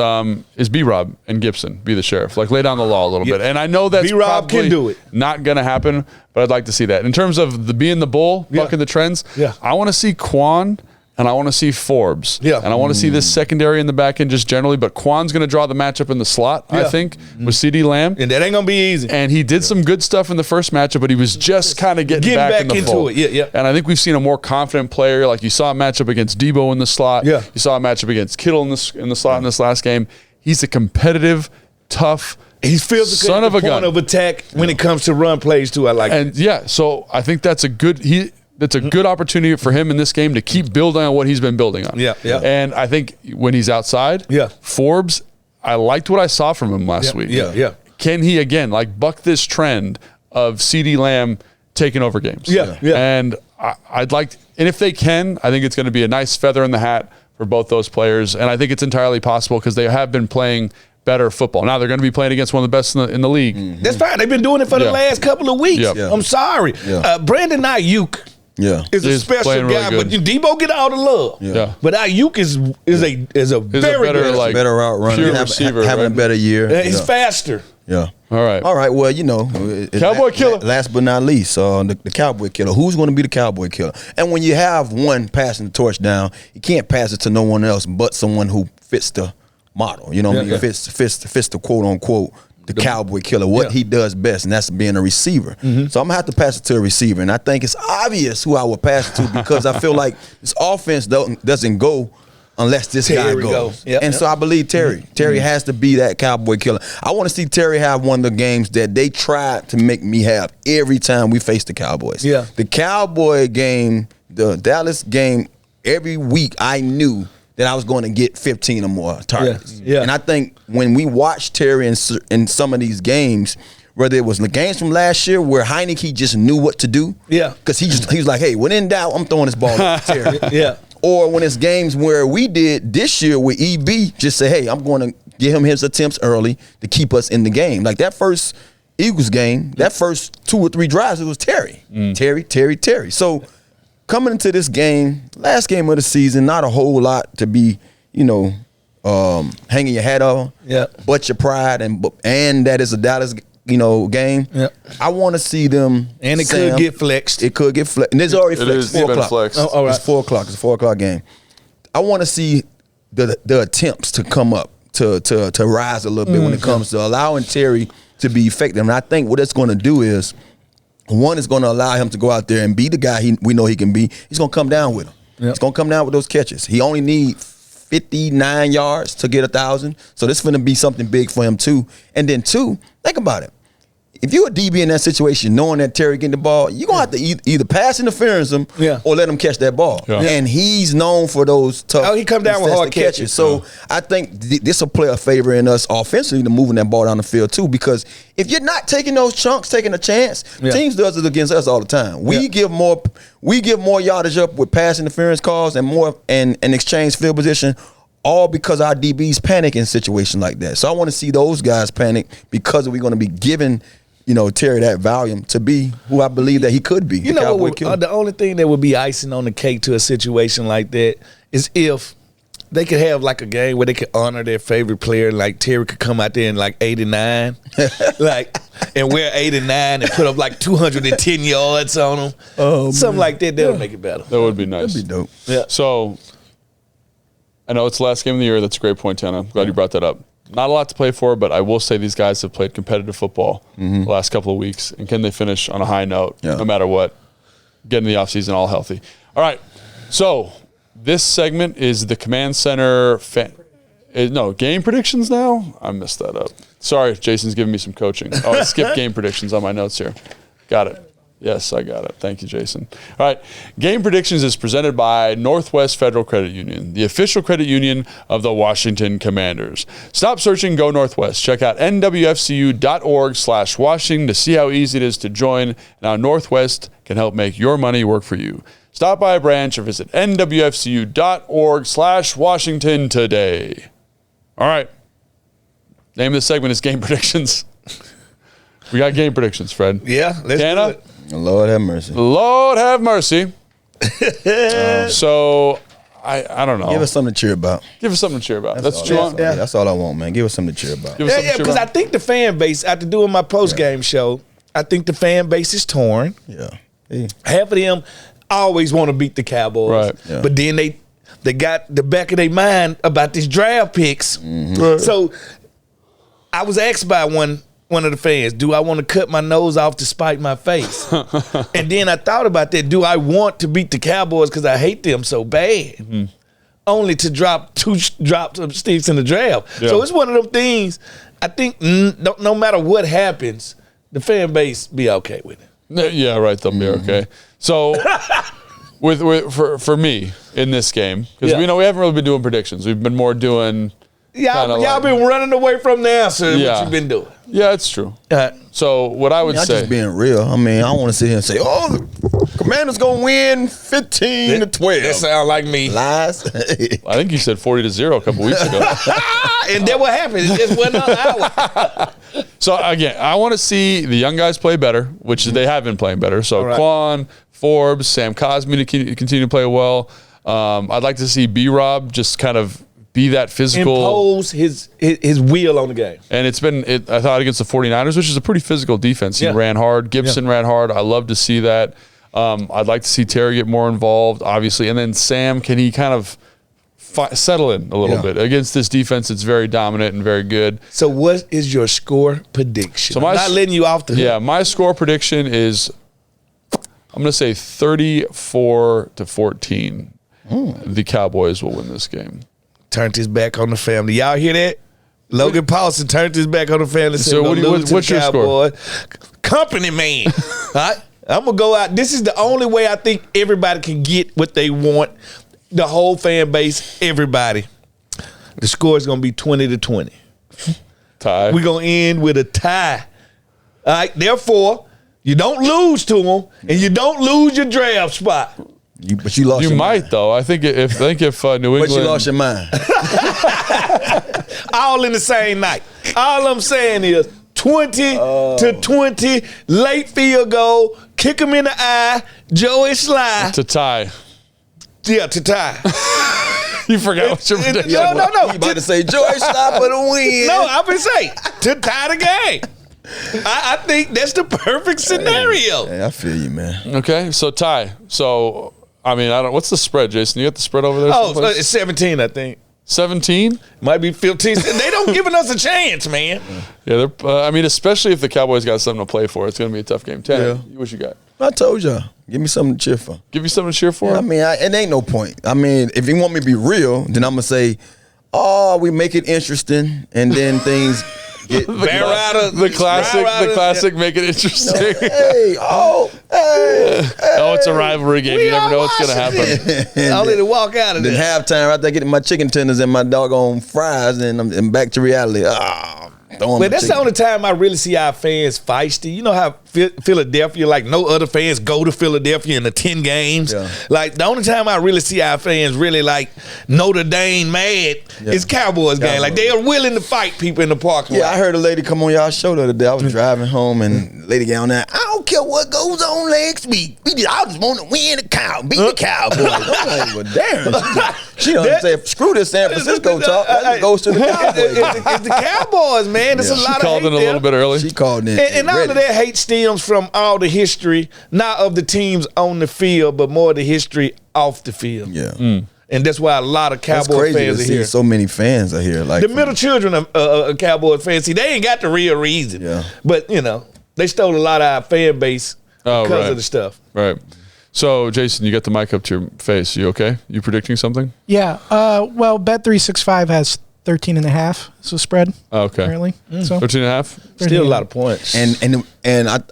B-Rob and Gibson be the sheriff. Like lay down the law a little bit. And I know that's B-Rob probably can do it. not going to happen, but I'd like to see that. In terms of being the bull, bucking the trends, I want to see Quan and I want to see Forbes. Yeah. And I want to see this secondary in the back end just generally, but Quan's going to draw the matchup in the slot, I think, with CeeDee Lamb. And that ain't going to be easy. And he did some good stuff in the first matchup, but he was just kind of getting back in the into fold. it. Yeah. And I think we've seen a more confident player. Like you saw a matchup against Debo in the slot. Yeah. You saw a matchup against Kittle in the slot in this last game. He's a competitive, tough He's physical son at of the a gun. point of attack when it comes to run plays too. I like and that. so I think that's a good that's a good opportunity for him in this game to keep building on what he's been building on. Yeah. And I think when he's outside, Forbes, I liked what I saw from him last week. Yeah. Can he again buck this trend of CeeDee Lamb taking over games? Yeah. And I'd like, and if they can, I think it's going to be a nice feather in the hat for both those players. And I think it's entirely possible because they have been playing better football. Now they're going to be playing against one of the best in the league. Mm-hmm. That's fine. They've been doing it for the last couple of weeks. I'm sorry. Brandon Ayuk is a He's special playing really guy, good. but Debo get all the love. But Ayuk is a very better, good, better route runner, pure receiver, having a better year. he's faster. Yeah. All right. Well, Cowboy killer. Last but not least, the Cowboy killer. Who's going to be the Cowboy killer? And when you have one passing the torch down, you can't pass it to no one else but someone who fits the model. You know, what I mean? Fits the quote unquote the Cowboy killer. What he does best, and that's being a receiver. So I'm gonna have to pass it to a receiver, and I think it's obvious who I would pass it to because I feel like this offense doesn't go unless this guy goes. So I believe Terry has to be that Cowboy killer. I want to see Terry have one of the games that they tried to make me have every time we face the Cowboys. The Cowboy game, the Dallas game, every week I knew that I was going to get 15 or more targets. And I think when we watch Terry in some of these games, whether it was the games from last year where Heineke just knew what to do, because he was like, hey, when in doubt, I'm throwing this ball to Terry. Or when it's games where we did this year with EB, just say, hey, I'm going to give him his attempts early to keep us in the game. Like that first Eagles game, that first 2 or 3 drives, it was Terry. Terry. So coming into this game, last game of the season, not a whole lot to be, hanging your hat on. But your pride and that is a Dallas, game. I want to see them. And it could get flexed. It could get flexed. And it's already flexed. 4 o'clock. Flexed. All right. It's 4 o'clock. It's a 4 o'clock game. I want to see the attempts to come up to rise a little bit when it comes to allowing Terry to be effective. And I think what it's going to do is, one is going to allow him to go out there and be the guy we know he can be. He's going to come down with him. He's going to come down with those catches. He only needs 59 yards to get 1,000. So this is going to be something big for him too. And then 2, think about it. if you're a DB in that situation, knowing that Terry getting the ball, you're gonna have to either pass interference him or let him catch that ball. Yeah. And he's known for those tough. Oh, he come down with hard catches. So I think this will play a favor in us offensively to moving that ball down the field too. Because if you're not taking those chunks, taking a chance, teams does it against us all the time. We give more yardage up with pass interference calls and more and exchange field position. All because our DBs panic in situations like that. So I want to see those guys panic because we're going to be giving, Terry that volume to be who I believe that he could be. You know what? The only thing that would be icing on the cake to a situation like that is if they could have like a game where they could honor their favorite player, like Terry could come out there in like 89, and wear 89 and put up like 210 yards on them. Something like that. That'll make it better. That would be nice. That'd be dope. Yeah. So I know it's the last game of the year. That's a great point, Tana. I'm glad you brought that up. Not a lot to play for, but I will say these guys have played competitive football the last couple of weeks. And can they finish on a high note no matter what? Get in the offseason all healthy. All right. So this segment is the Command Center game predictions now? I messed that up. Sorry, Jason's giving me some coaching. Oh, I skipped game predictions on my notes here. Got it. Yes, I got it. Thank you, Jason. All right. Game Predictions is presented by Northwest Federal Credit Union, the official credit union of the Washington Commanders. Stop searching, go Northwest. Check out nwfcu.org/Washington to see how easy it is to join and how Northwest can help make your money work for you. Stop by a branch or visit nwfcu.org/Washington today. All right. Name of the segment is Game Predictions. We got game predictions, Fred. Yeah, let's do it. Lord have mercy. Lord have mercy. So, I don't know. Give us something to cheer about. Give us something to cheer about. That's what you want? Yeah, that's all I want, man. Give us something to cheer about. Because I think the fan base, after doing my post-game show, I think the fan base is torn. Yeah. Half of them always want to beat the Cowboys. Right. Yeah. But then they got the back of their mind about these draft picks. Right. So, I was asked by one of the fans, do I want to cut my nose off to spite my face? And then I thought about that. Do I want to beat the Cowboys because I hate them so bad? Only to drop 2 drops of sticks in the draft. Yeah. So it's one of them things, I think no matter what happens, the fan base be okay with it. Yeah, right. They'll be okay. So for me in this game, because we haven't really been doing predictions. We've been more doing... Y'all been running away from the answer. What you been doing? Yeah, it's true. So what I would say, just being real. I mean, I don't want to sit here and say, "Oh, the Commanders gonna win 15-12." That sound like me. Lies. I think you said 40-0 a couple weeks ago. And then what happened? It just went out. So again, I want to see the young guys play better, which they have been playing better. So Quan, Forbes, Sam Cosme to continue to play well. I'd like to see B-Rob just kind of be that physical. Impose his will on the game. And I thought against the 49ers, which is a pretty physical defense. He ran hard. Gibson ran hard. I love to see that. I'd like to see Terry get more involved, obviously. And then Sam, can he kind of settle in a little bit? Against this defense, it's very dominant and very good. So what is your score prediction? So I'm not letting you off the hook. Yeah, my score prediction is, I'm going to say 34-14. The Cowboys will win this game. Turned his back on the family. Y'all hear that? Logan Paulson turned his back on the family. So what's your score? Company man. All right? I'm going to go out. This is the only way I think everybody can get what they want. The whole fan base, everybody. The score is going to be 20-20. Tie. We're going to end with a tie. All right? Therefore, you don't lose to them, and you don't lose your draft spot. But you lost. You your might mind. though. I think if New England. But you lost your mind. All in the same night. All I'm saying is 20-20, late field goal, kick him in the eye, Joey Sly. To tie. Yeah, to tie. You forgot what your prediction was. No. You about to say Joey Sly for the win. No, I've been saying to tie the game. I think that's the perfect scenario. Hey, I feel you, man. Okay, so tie. So, I mean, what's the spread, Jason? You got the spread over there? Oh, it's 17, I think. 17? Might be 15. They don't giving us a chance, man. Yeah, I mean, especially if the Cowboys got something to play for, it's going to be a tough game. 10. What you got? I told y'all. Give me something to cheer for. Give you something to cheer for? Yeah, I mean, it ain't no point. I mean, if you want me to be real, then I'm going to say, we make it interesting, and then things The classic, make it interesting. Hey, It's a rivalry game. You never know what's gonna happen. I'll let it walk out of Then there. halftime, right there, getting my chicken tenders and my doggone fries, and I'm back to reality. But that's the only time I really see our fans feisty. You know how Philadelphia, like no other fans go to Philadelphia in the 10 games. Yeah. Like the only time I really see our fans really like Notre Dame mad is Cowboys game. Like they are willing to fight people in the parking lot. Yeah, I heard a lady come on y'all show the other day. I was driving home and the lady got on there. I don't care what goes on next week. I just want to win beat the Cowboys. I'm like, well, damn. She don't say, screw this San Francisco talk. That goes to the Cowboys. It's the Cowboys, man. There's a lot She called of in hate a little bit early. She called in. And all of that hate stems from all the history, not of the teams on the field, but more the history off the field. Yeah. And that's why a lot of That's Cowboy crazy fans to are see here. so many fans are here. Like The middle children of Cowboys fans, see, they ain't got the real reason. Yeah. But, you know, they stole a lot of our fan base because of the stuff. Right. So, Jason, you got the mic up to your face. You okay? You predicting something? Yeah. Well, Bet365 has 13.5 as a spread. Oh, okay. Apparently. So 13.5? Still a lot of points. and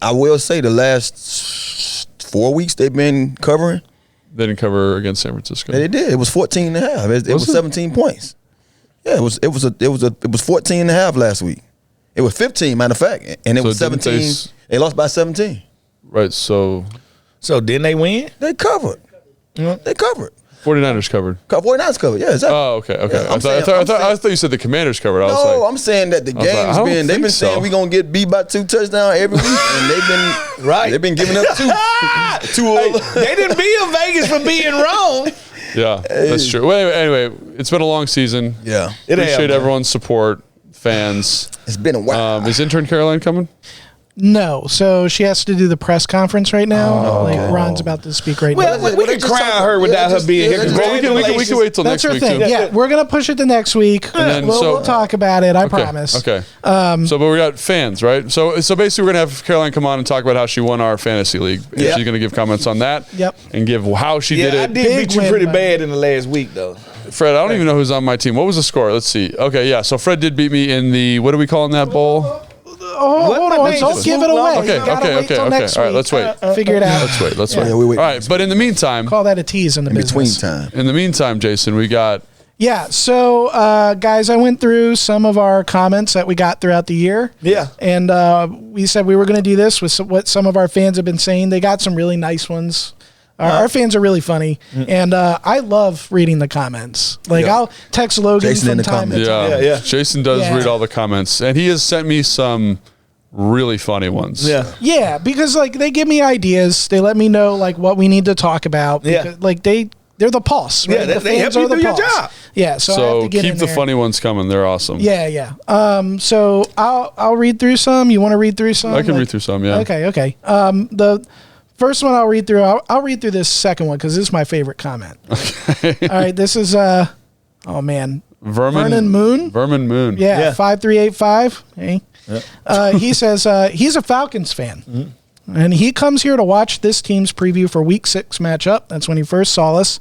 I will say the last 4 weeks they've been covering. They didn't cover against San Francisco. They did. It was 14.5. It was 17 points. Yeah, it was 14.5 last week. It was 15, matter of fact, and it was didn't 17. They lost by 17. Right, so So didn't they win? They covered. They covered. 49ers covered. 49ers covered. Yeah, exactly. Oh, okay. Yeah, I thought you said the Commanders covered. I was No, like, I'm saying that the I was like, I game's don't they've think been saying so. we're gonna get beat by 2 touchdowns every week, and they've been They've been giving up two. They didn't be in Vegas for being wrong. yeah, that's true. Well, anyway, it's been a long season. Yeah, Appreciate everyone's support, fans. it's been a while. Is intern Caroline coming? No, so she has to do the press conference right now. Ron's about to speak right Well, now. we can crown her without her being here. Well, we can wait till That's next her week thing. too. Yeah, we're gonna push it to next week. then, We'll talk about it. I promise. Okay. So, but we got fans, right? So basically, we're gonna have Caroline come on and talk about how she won our fantasy league. And Yeah. she's gonna give comments on that. Yep. And give how she Yeah, did I it. did Big beat you win, pretty man. bad in the last week, though. Fred, I don't even know who's on my team. What was the score? Let's see. Okay, yeah. So Fred did beat me in the, what are we calling that bowl? Oh, hold on. name? Don't give it away. Okay, You gotta wait till next All right, week. let's wait. Figure it out. Let's wait. Yeah, we wait. All right, but in the meantime, Call that a tease in the In between business. time. in the meantime, Jason, we got Yeah. So, guys, I went through some of our comments that we got throughout the year. Yeah. And we said we were going to do this with what some of our fans have been saying. They got some really nice ones. Our fans are really funny, and I love reading the comments. Like I'll text Logan Jason in from the time to comments. time. Yeah. Jason does Yeah. read all the comments, and he has sent me some really funny ones. Yeah. Yeah, because like they give me ideas. They let me know like what we need to talk about. Yeah. Because, like they're the pulse. Right? Yeah, The they fans help you are the do your pulse. job. Yeah, so I have So to get keep in the there. funny ones coming. They're awesome. Yeah. So I'll read through some. You want to read through some? I can read through some. Yeah. Okay. The first one I'll read through. I'll read through this second one because this is my favorite comment. Okay. All right. This is oh man. Vernon Moon. Vernon Moon. Yeah. 5385. Hey. He says he's a Falcons fan. And he comes here to watch this team's preview for Week 6 matchup. That's when he first saw us.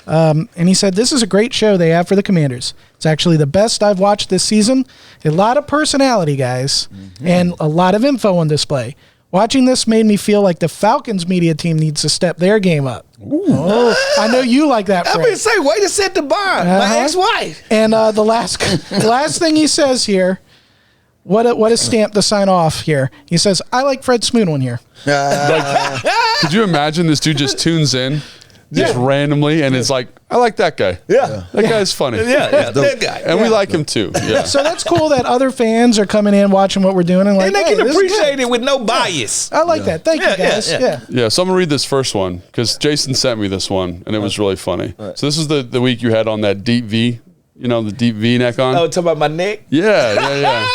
And he said, this is a great show they have for the Commanders. It's actually the best I've watched this season. A lot of personality, guys, and a lot of info on display. Watching this made me feel like the Falcons media team needs to step their game up. Oh, I know you like that, I Fred. mean, say, way to set the bar. My ex-wife. And the last thing he says here, what is stamped to sign off here? He says, I like Fred Smoon here. Could you imagine this dude just tunes in just randomly and it's like, I like that guy. Yeah. That guy's funny. Yeah, that guy. And we like him too. Yeah. So that's cool that other fans are coming in, watching what we're doing, and like, And they hey, can this is appreciate good. it with no bias. I like that. Thank you, guys. Yeah. Yeah, so I'm gonna read this first one because Jason sent me this one and it was really funny. So this is the week you had on that deep V, the deep V neck on. Oh, talking about my neck? Yeah.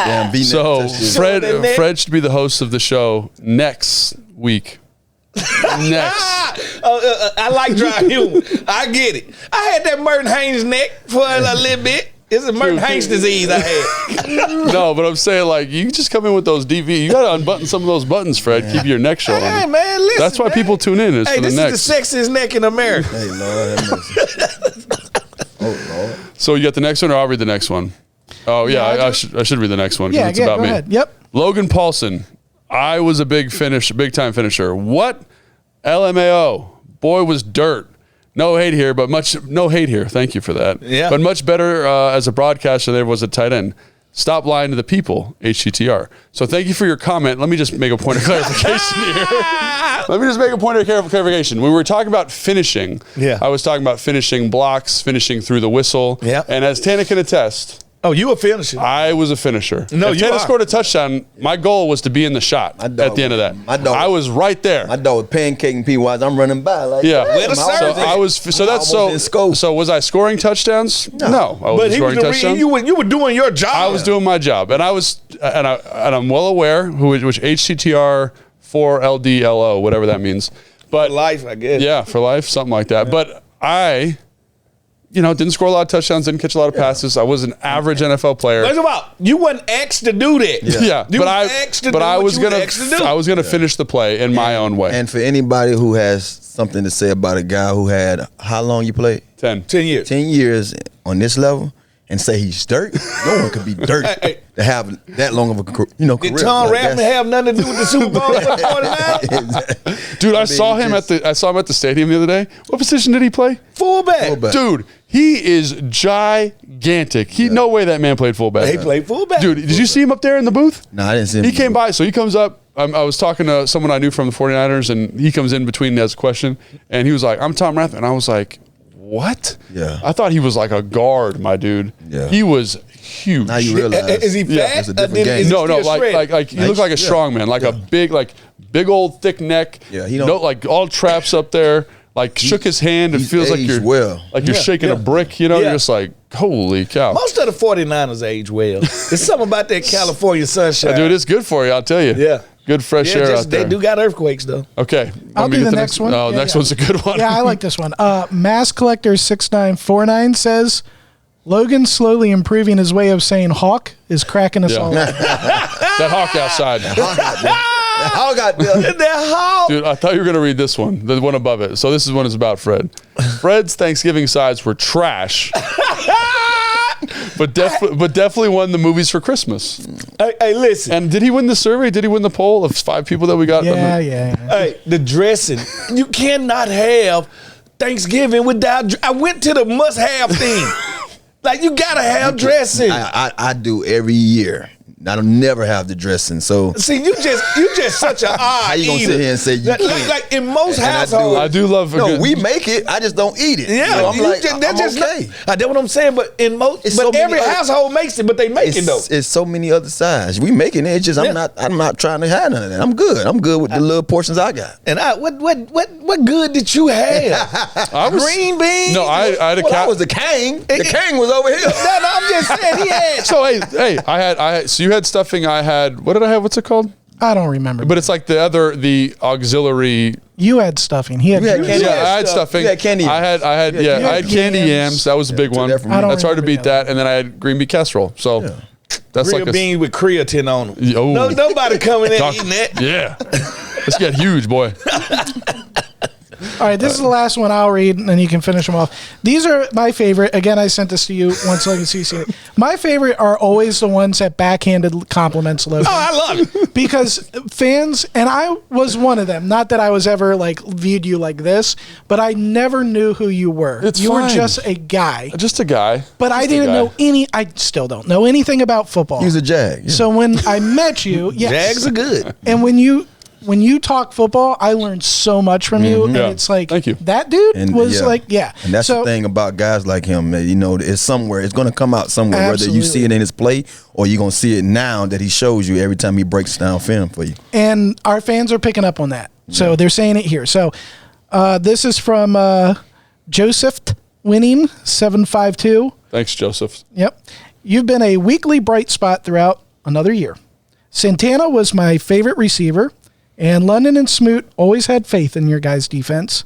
Damn, V-neck So touchdown. that neck. Fred should be the host of the show next week. I like dry humor. I get it. I had that Merton Haynes neck for a little bit. It's a Merton Haynes disease I had. No, but I'm saying like you just come in with those DV. You gotta unbutton some of those buttons, Fred. Keep your neck showing. Hey, man, listen. That's why man. people tune in. Is Hey, for the this necks. is the sexiest neck in America. Hey, Lord have mercy. Oh, Lord. So you got the next one, or I'll read the next one. Oh, yeah, I should read the next one because it's about go me. ahead. Yep. Logan Paulson. I was a big time finisher. What? LMAO. Boy was dirt. No hate here, but no hate here. Thank you for that. Yeah. But much better as a broadcaster than there was a tight end. Stop lying to the people, HTTR. So thank you for your comment. Let me just make a point of clarification here. Let me just make a point of clarification. When we were talking about finishing, I was talking about finishing blocks, finishing through the whistle. Yeah. And as Tana can attest, Oh, you a finisher. I was a finisher. No, if you Tana are. scored a touchdown, my goal was to be in the shot at the end of that. I was right there. My dog was pancaking P-Wise. I'm running by like, Yeah. Where the serve So at? I was. So that's Almost in so. scope. So was I scoring touchdowns? No, I But wasn't he was scoring the touchdowns. you were doing your job. I was doing my job, and I was, and I'm well aware which HTTR 4LDLO, whatever that means. But life, I guess. yeah, for life, something like that. But I, didn't score a lot of touchdowns, didn't catch a lot of passes. I was an average NFL player. What's about? You wasn't asked to do that. Yeah, You but was asked to do I what was you gonna, asked to do. I was gonna finish the play in my own way. And for anybody who has something to say about a guy who had, how long you played? 10 years. 10 years on this level and say he's dirt. No one could be dirt to have that long of a career. Did Tom Rathman have nothing to do with the Super Bowl for the 49ers? Dude, I saw him at the stadium the other day. What position did he play? Fullback. Dude, he is gigantic. No way that man played fullback. He played fullback. Dude, did you see him up there in the booth? No, I didn't see him. He came by, so he comes up. I was talking to someone I knew from the 49ers, and he comes in between as a question, and he was like, I'm Tom Rathman. And I was like, what? Yeah. I thought he was like a guard, my dude. Yeah. He was huge. Now you realize. Is he fat? It's a different game. No, like he looked like a strong man, like a big old thick neck. Yeah, he don't- like all traps up there. Like shook his hand. It he's feels like aged you're well. like you're shaking a brick. You're just like, holy cow. Most of the 49ers age well. There's something about that California sunshine. Dude, it's good for you. I'll tell you. Yeah. Good fresh air out there. They do got earthquakes, though. Okay. I'll Want me do to the get next one. Oh, Yeah, next yeah. one's a good one. Yeah, I like this one. Mass Collector 6949 says Logan slowly improving his way of saying hawk is cracking us Yeah. all up. That hawk outside. How got there? Dude, I thought you were going to read this one, the one above it. So this one is about Fred. Fred's Thanksgiving sides were trash. But definitely won the movies for Christmas. Hey, listen. And did he win the survey? Did he win the poll of 5 people that we got? Yeah. Hey, the dressing. You cannot have Thanksgiving without. I went to the must-have thing. Like you gotta have dressing. I do every year. I don't never have the dressing. So See, you just such an odd how you gonna eater. sit here and say you can't? Like in most And households. I do love a No, good. we make it. I just don't eat it. Yeah, So I'm like, that's I'm just okay. That's what I'm saying. But in most, It's so but every many other- household makes it. But they make it though. It's so many other sides. We making it. It's just Yeah. I'm not trying to have none of that. I'm good. I'm good with the little portions I got. And what good did you have? Green beans. No, I had a Well, I cat. was the king. The king was over here. No, I'm just saying he had. So hey, I had. So you had stuffing. I had. What did I have? What's it called? I don't remember. But it's like the auxiliary. you had stuffing. He had You had juice. candy. Yeah, I had stuff. stuffing. You had candy I had yams. I had candy yams. That was a big one. that from me. I don't That's hard to remember beat that. And then I had green bean casserole. So that's Real like a beans with creatine on them. Oh. No, nobody coming in Doc- eating that. Yeah. Let's get huge, boy. All right, this is the last one I'll read, and then you can finish them off. These are my favorite. Again, I sent this to you once Logan CC. My favorite are always the ones that backhanded compliments Logan. Oh, I love it. Because fans, and I was one of them, not that I was ever like viewed you like this, but I never knew who you were. It's you were fine. just a guy. Just a guy. But I Just a didn't guy. know I still don't know anything about football. He was a jag. Yeah. So when I met you, yes. Jags are good. And when you talk football, I learned so much from you, and Yeah. it's like, Thank you. that dude was yeah. like, yeah. And that's so, the thing about guys like him, man. You know, it's somewhere. It's going to come out somewhere, whether Absolutely. you see it in his play or you're going to see it now that he shows you every time he breaks down film for you. And our fans are picking up on that. So they're saying it here. So this is from Joseph Winning 752. Thanks, Joseph. Yep. You've been a weekly bright spot throughout another year. Santana was my favorite receiver, and London and Smoot always had faith in your guys' defense.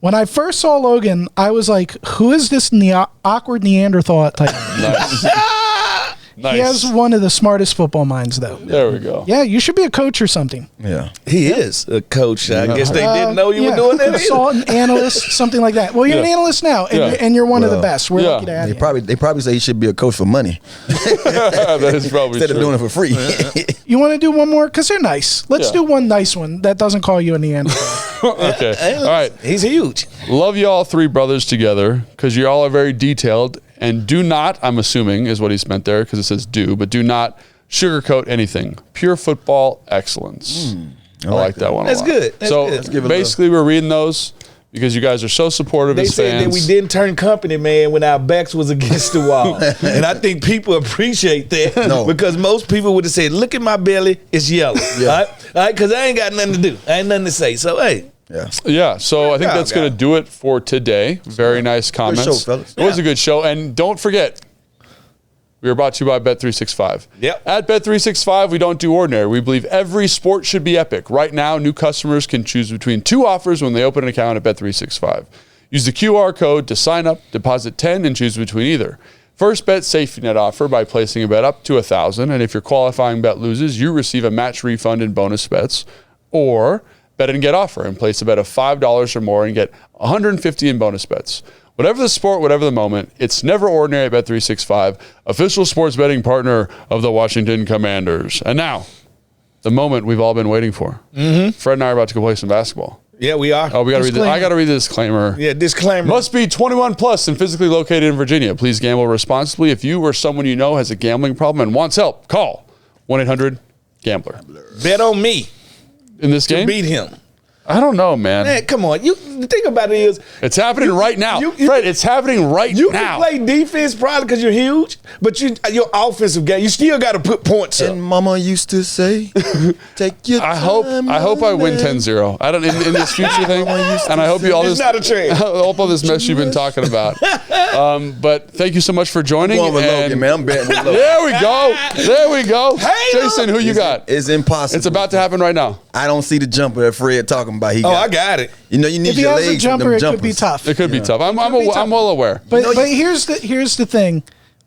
When I first saw Logan, I was like, who is this awkward Neanderthal type? Nice. Nice. He has one of the smartest football minds, though. There we go. Yeah, you should be a coach or something. Yeah. He is a coach. I guess they didn't know you were doing that. Consultant, analyst, something like that. Well, you're an analyst now, and you're one of the best. We're lucky to have you. They probably say he should be a coach for money. That is probably Instead of doing it for free. You want to do one more? Because they're nice. Let's do one nice one that doesn't call you a Neanderthal. Okay. All right. He's huge. Love you all three brothers together because you all are very detailed and do not, I'm assuming is what he's meant there because it says do, but do not sugarcoat anything. Pure football excellence. I like that one a lot. That's good. That's so good. basically we're reading those because you guys are so supportive They as said fans. that we didn't turn company, man, when our backs was against the wall. And I think people appreciate that because most people would have said, look at my belly, it's yellow. All right? Because I ain't got nothing to do. I ain't nothing to say. So, hey. Yeah, so I think that's going to do it for today. Very nice comments. Good show, fellas. It was a good show. And don't forget, we are brought to you by Bet365. Yep. At Bet365, we don't do ordinary. We believe every sport should be epic. Right now, new customers can choose between 2 offers when they open an account at Bet365. Use the QR code to sign up, deposit 10, and choose between either. First bet safety net offer by placing a bet up to $1,000, and if your qualifying bet loses, you receive a match refund in bonus bets. Or bet and get offer and place a bet of $5 or more and get $150 in bonus bets. Whatever the sport, whatever the moment, it's never ordinary at Bet365, official sports betting partner of the Washington Commanders. And now, the moment we've all been waiting for. Fred and I are about to go play some basketball. Yeah, we are. Oh, we got to read this. I got to read the disclaimer. Yeah, disclaimer. Must be 21 plus and physically located in Virginia. Please gamble responsibly. If you or someone you know has a gambling problem and wants help, call 1-800-GAMBLER. Bet on me. In this game? Beat him. I don't know, man. Man, come on. The thing about it is, it's happening right now. Fred, it's happening right now. You can play defense probably because you're huge, but your offensive game, you still got to put points up. And Mama used to say, "Take your time." I hope I win 10-0. I don't in this future thing, and I hope you all this. It's not a chance. I hope all this mess you've been talking about. But thank you so much for joining. I'm going with Logan, man. I'm betting with Logan. There we go. There we go. Hey, Jason, who you got? It's impossible. It's about to happen right now. I don't see the jumper that Fred talking about. I got it. You know, you need If he your has a legs jumper, for them it jumpers. could be tough. It could be tough. I'm well aware. But here's the thing.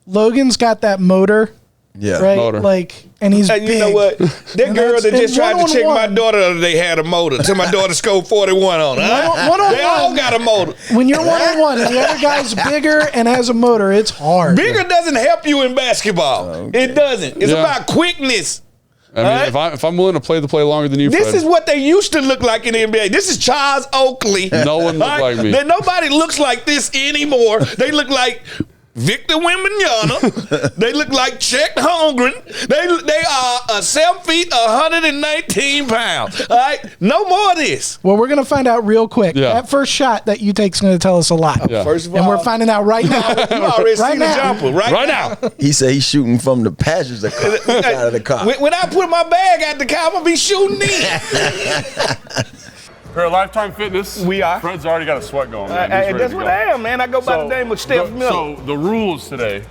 Logan's got that motor. Yeah. Right? Motor. Like, and he's Hey, big. you know what? That girl that just tried to check my daughter the other day had a motor. Till my daughter scored 41 on her. One-on-one. They all got a motor. When you're 1-on-1 and the other guy's bigger and has a motor, it's hard. Bigger doesn't help you in basketball. It doesn't. It's about quickness. I mean, if I'm willing to play the play longer than you, This Fred, is what they used to look like in the NBA. This is Charles Oakley. No one looked like me. Nobody looks like this anymore. They look like Victor Wembanyama. They look like Chet Holmgren. They are 7 feet, 119 pounds. All right? No more of this. Well, we're going to find out real quick. Yeah. That first shot that you take is going to tell us a lot. Yeah. First of all, And we're finding out right now. you already Right seen now. the jumper. Right now. He said he's shooting from the passenger car, out of the car. When I put my bag out the car, I'm going to be shooting in. For Lifetime Fitness, We are. Fred's already got a sweat going. Man. He's ready That's to what go. I am, man. I go by the name of Steph Miller. So the rules today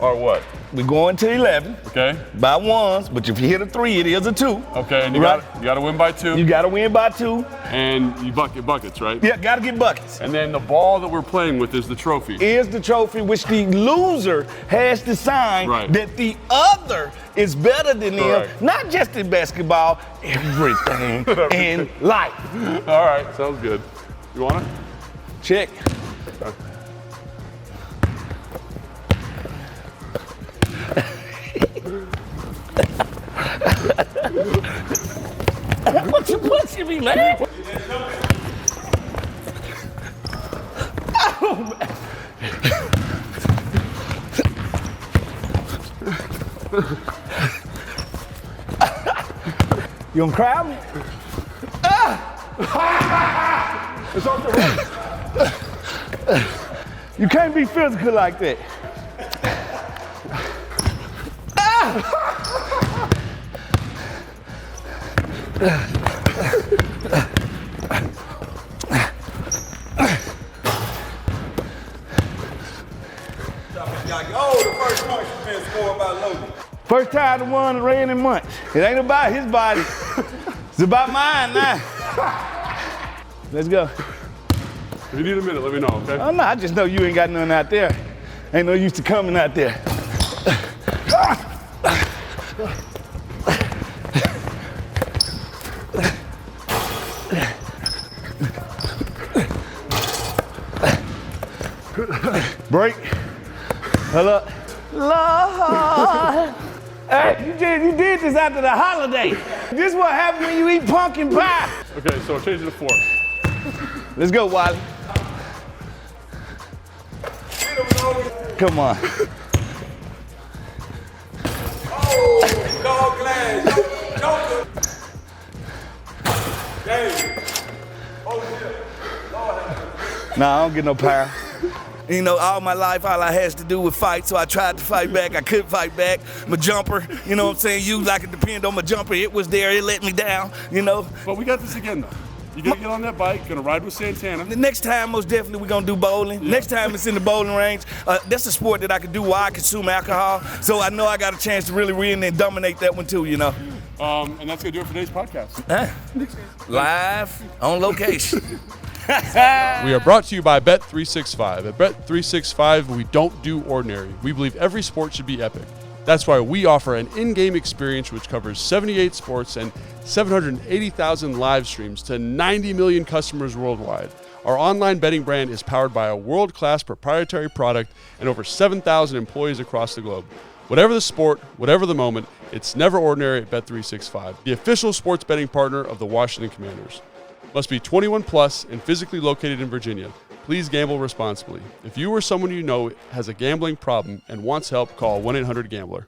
are what? We're going to 11 Okay. by ones, but if you hit a 3, it is a 2. Okay, and you Right. got to win by 2. You got to win by 2. And you bucket buckets, right? Yeah, got to get buckets. And then the ball that we're playing with is the trophy. Is the trophy which the loser has to sign that the other is better than them, not just in basketball, everything in life. All right, sounds good. You want it? Check. What you pushing me, man? You gonna cry me? It's on the right. You can't be physical like that. The first point has been scored by Logan. First time to won ran in months. It ain't about his body. It's about mine now. Let's go. If you need a minute, let me know, okay? Oh, no, I just know you ain't got nothing out there. Ain't no use to coming out there. Break. Hold up. Lord. Hey, you did this after the holiday. This is what happens when you eat pumpkin pie. Okay, so change it to 4. Let's go, Wiley. Come on. Oh, dog glass. Joker. Dang. Oh, shit. Lord have mercy. Nah, I don't get no power. You know, all my life, all I had to do was fight, so I tried to fight back. I couldn't fight back. My jumper, you know what I'm saying? You like it depend on my jumper. It was there. It let me down, you know. But we got this again, though. You're going to get on that bike, going to ride with Santana. The next time, most definitely, we're going to do bowling. Yeah. Next time, it's in the bowling range. That's a sport that I can do while I consume alcohol. So I know I got a chance to really win and dominate that one, too, you know. And that's going to do it for today's podcast. Live, on location. We are brought to you by Bet365. At Bet365, we don't do ordinary. We believe every sport should be epic. That's why we offer an in-game experience which covers 78 sports and 780,000 live streams to 90 million customers worldwide. Our online betting brand is powered by a world-class proprietary product and over 7,000 employees across the globe. Whatever the sport, whatever the moment, it's never ordinary at Bet365, the official sports betting partner of the Washington Commanders. Must be 21 plus and physically located in Virginia. Please gamble responsibly. If you or someone you know has a gambling problem and wants help, call 1-800-GAMBLER.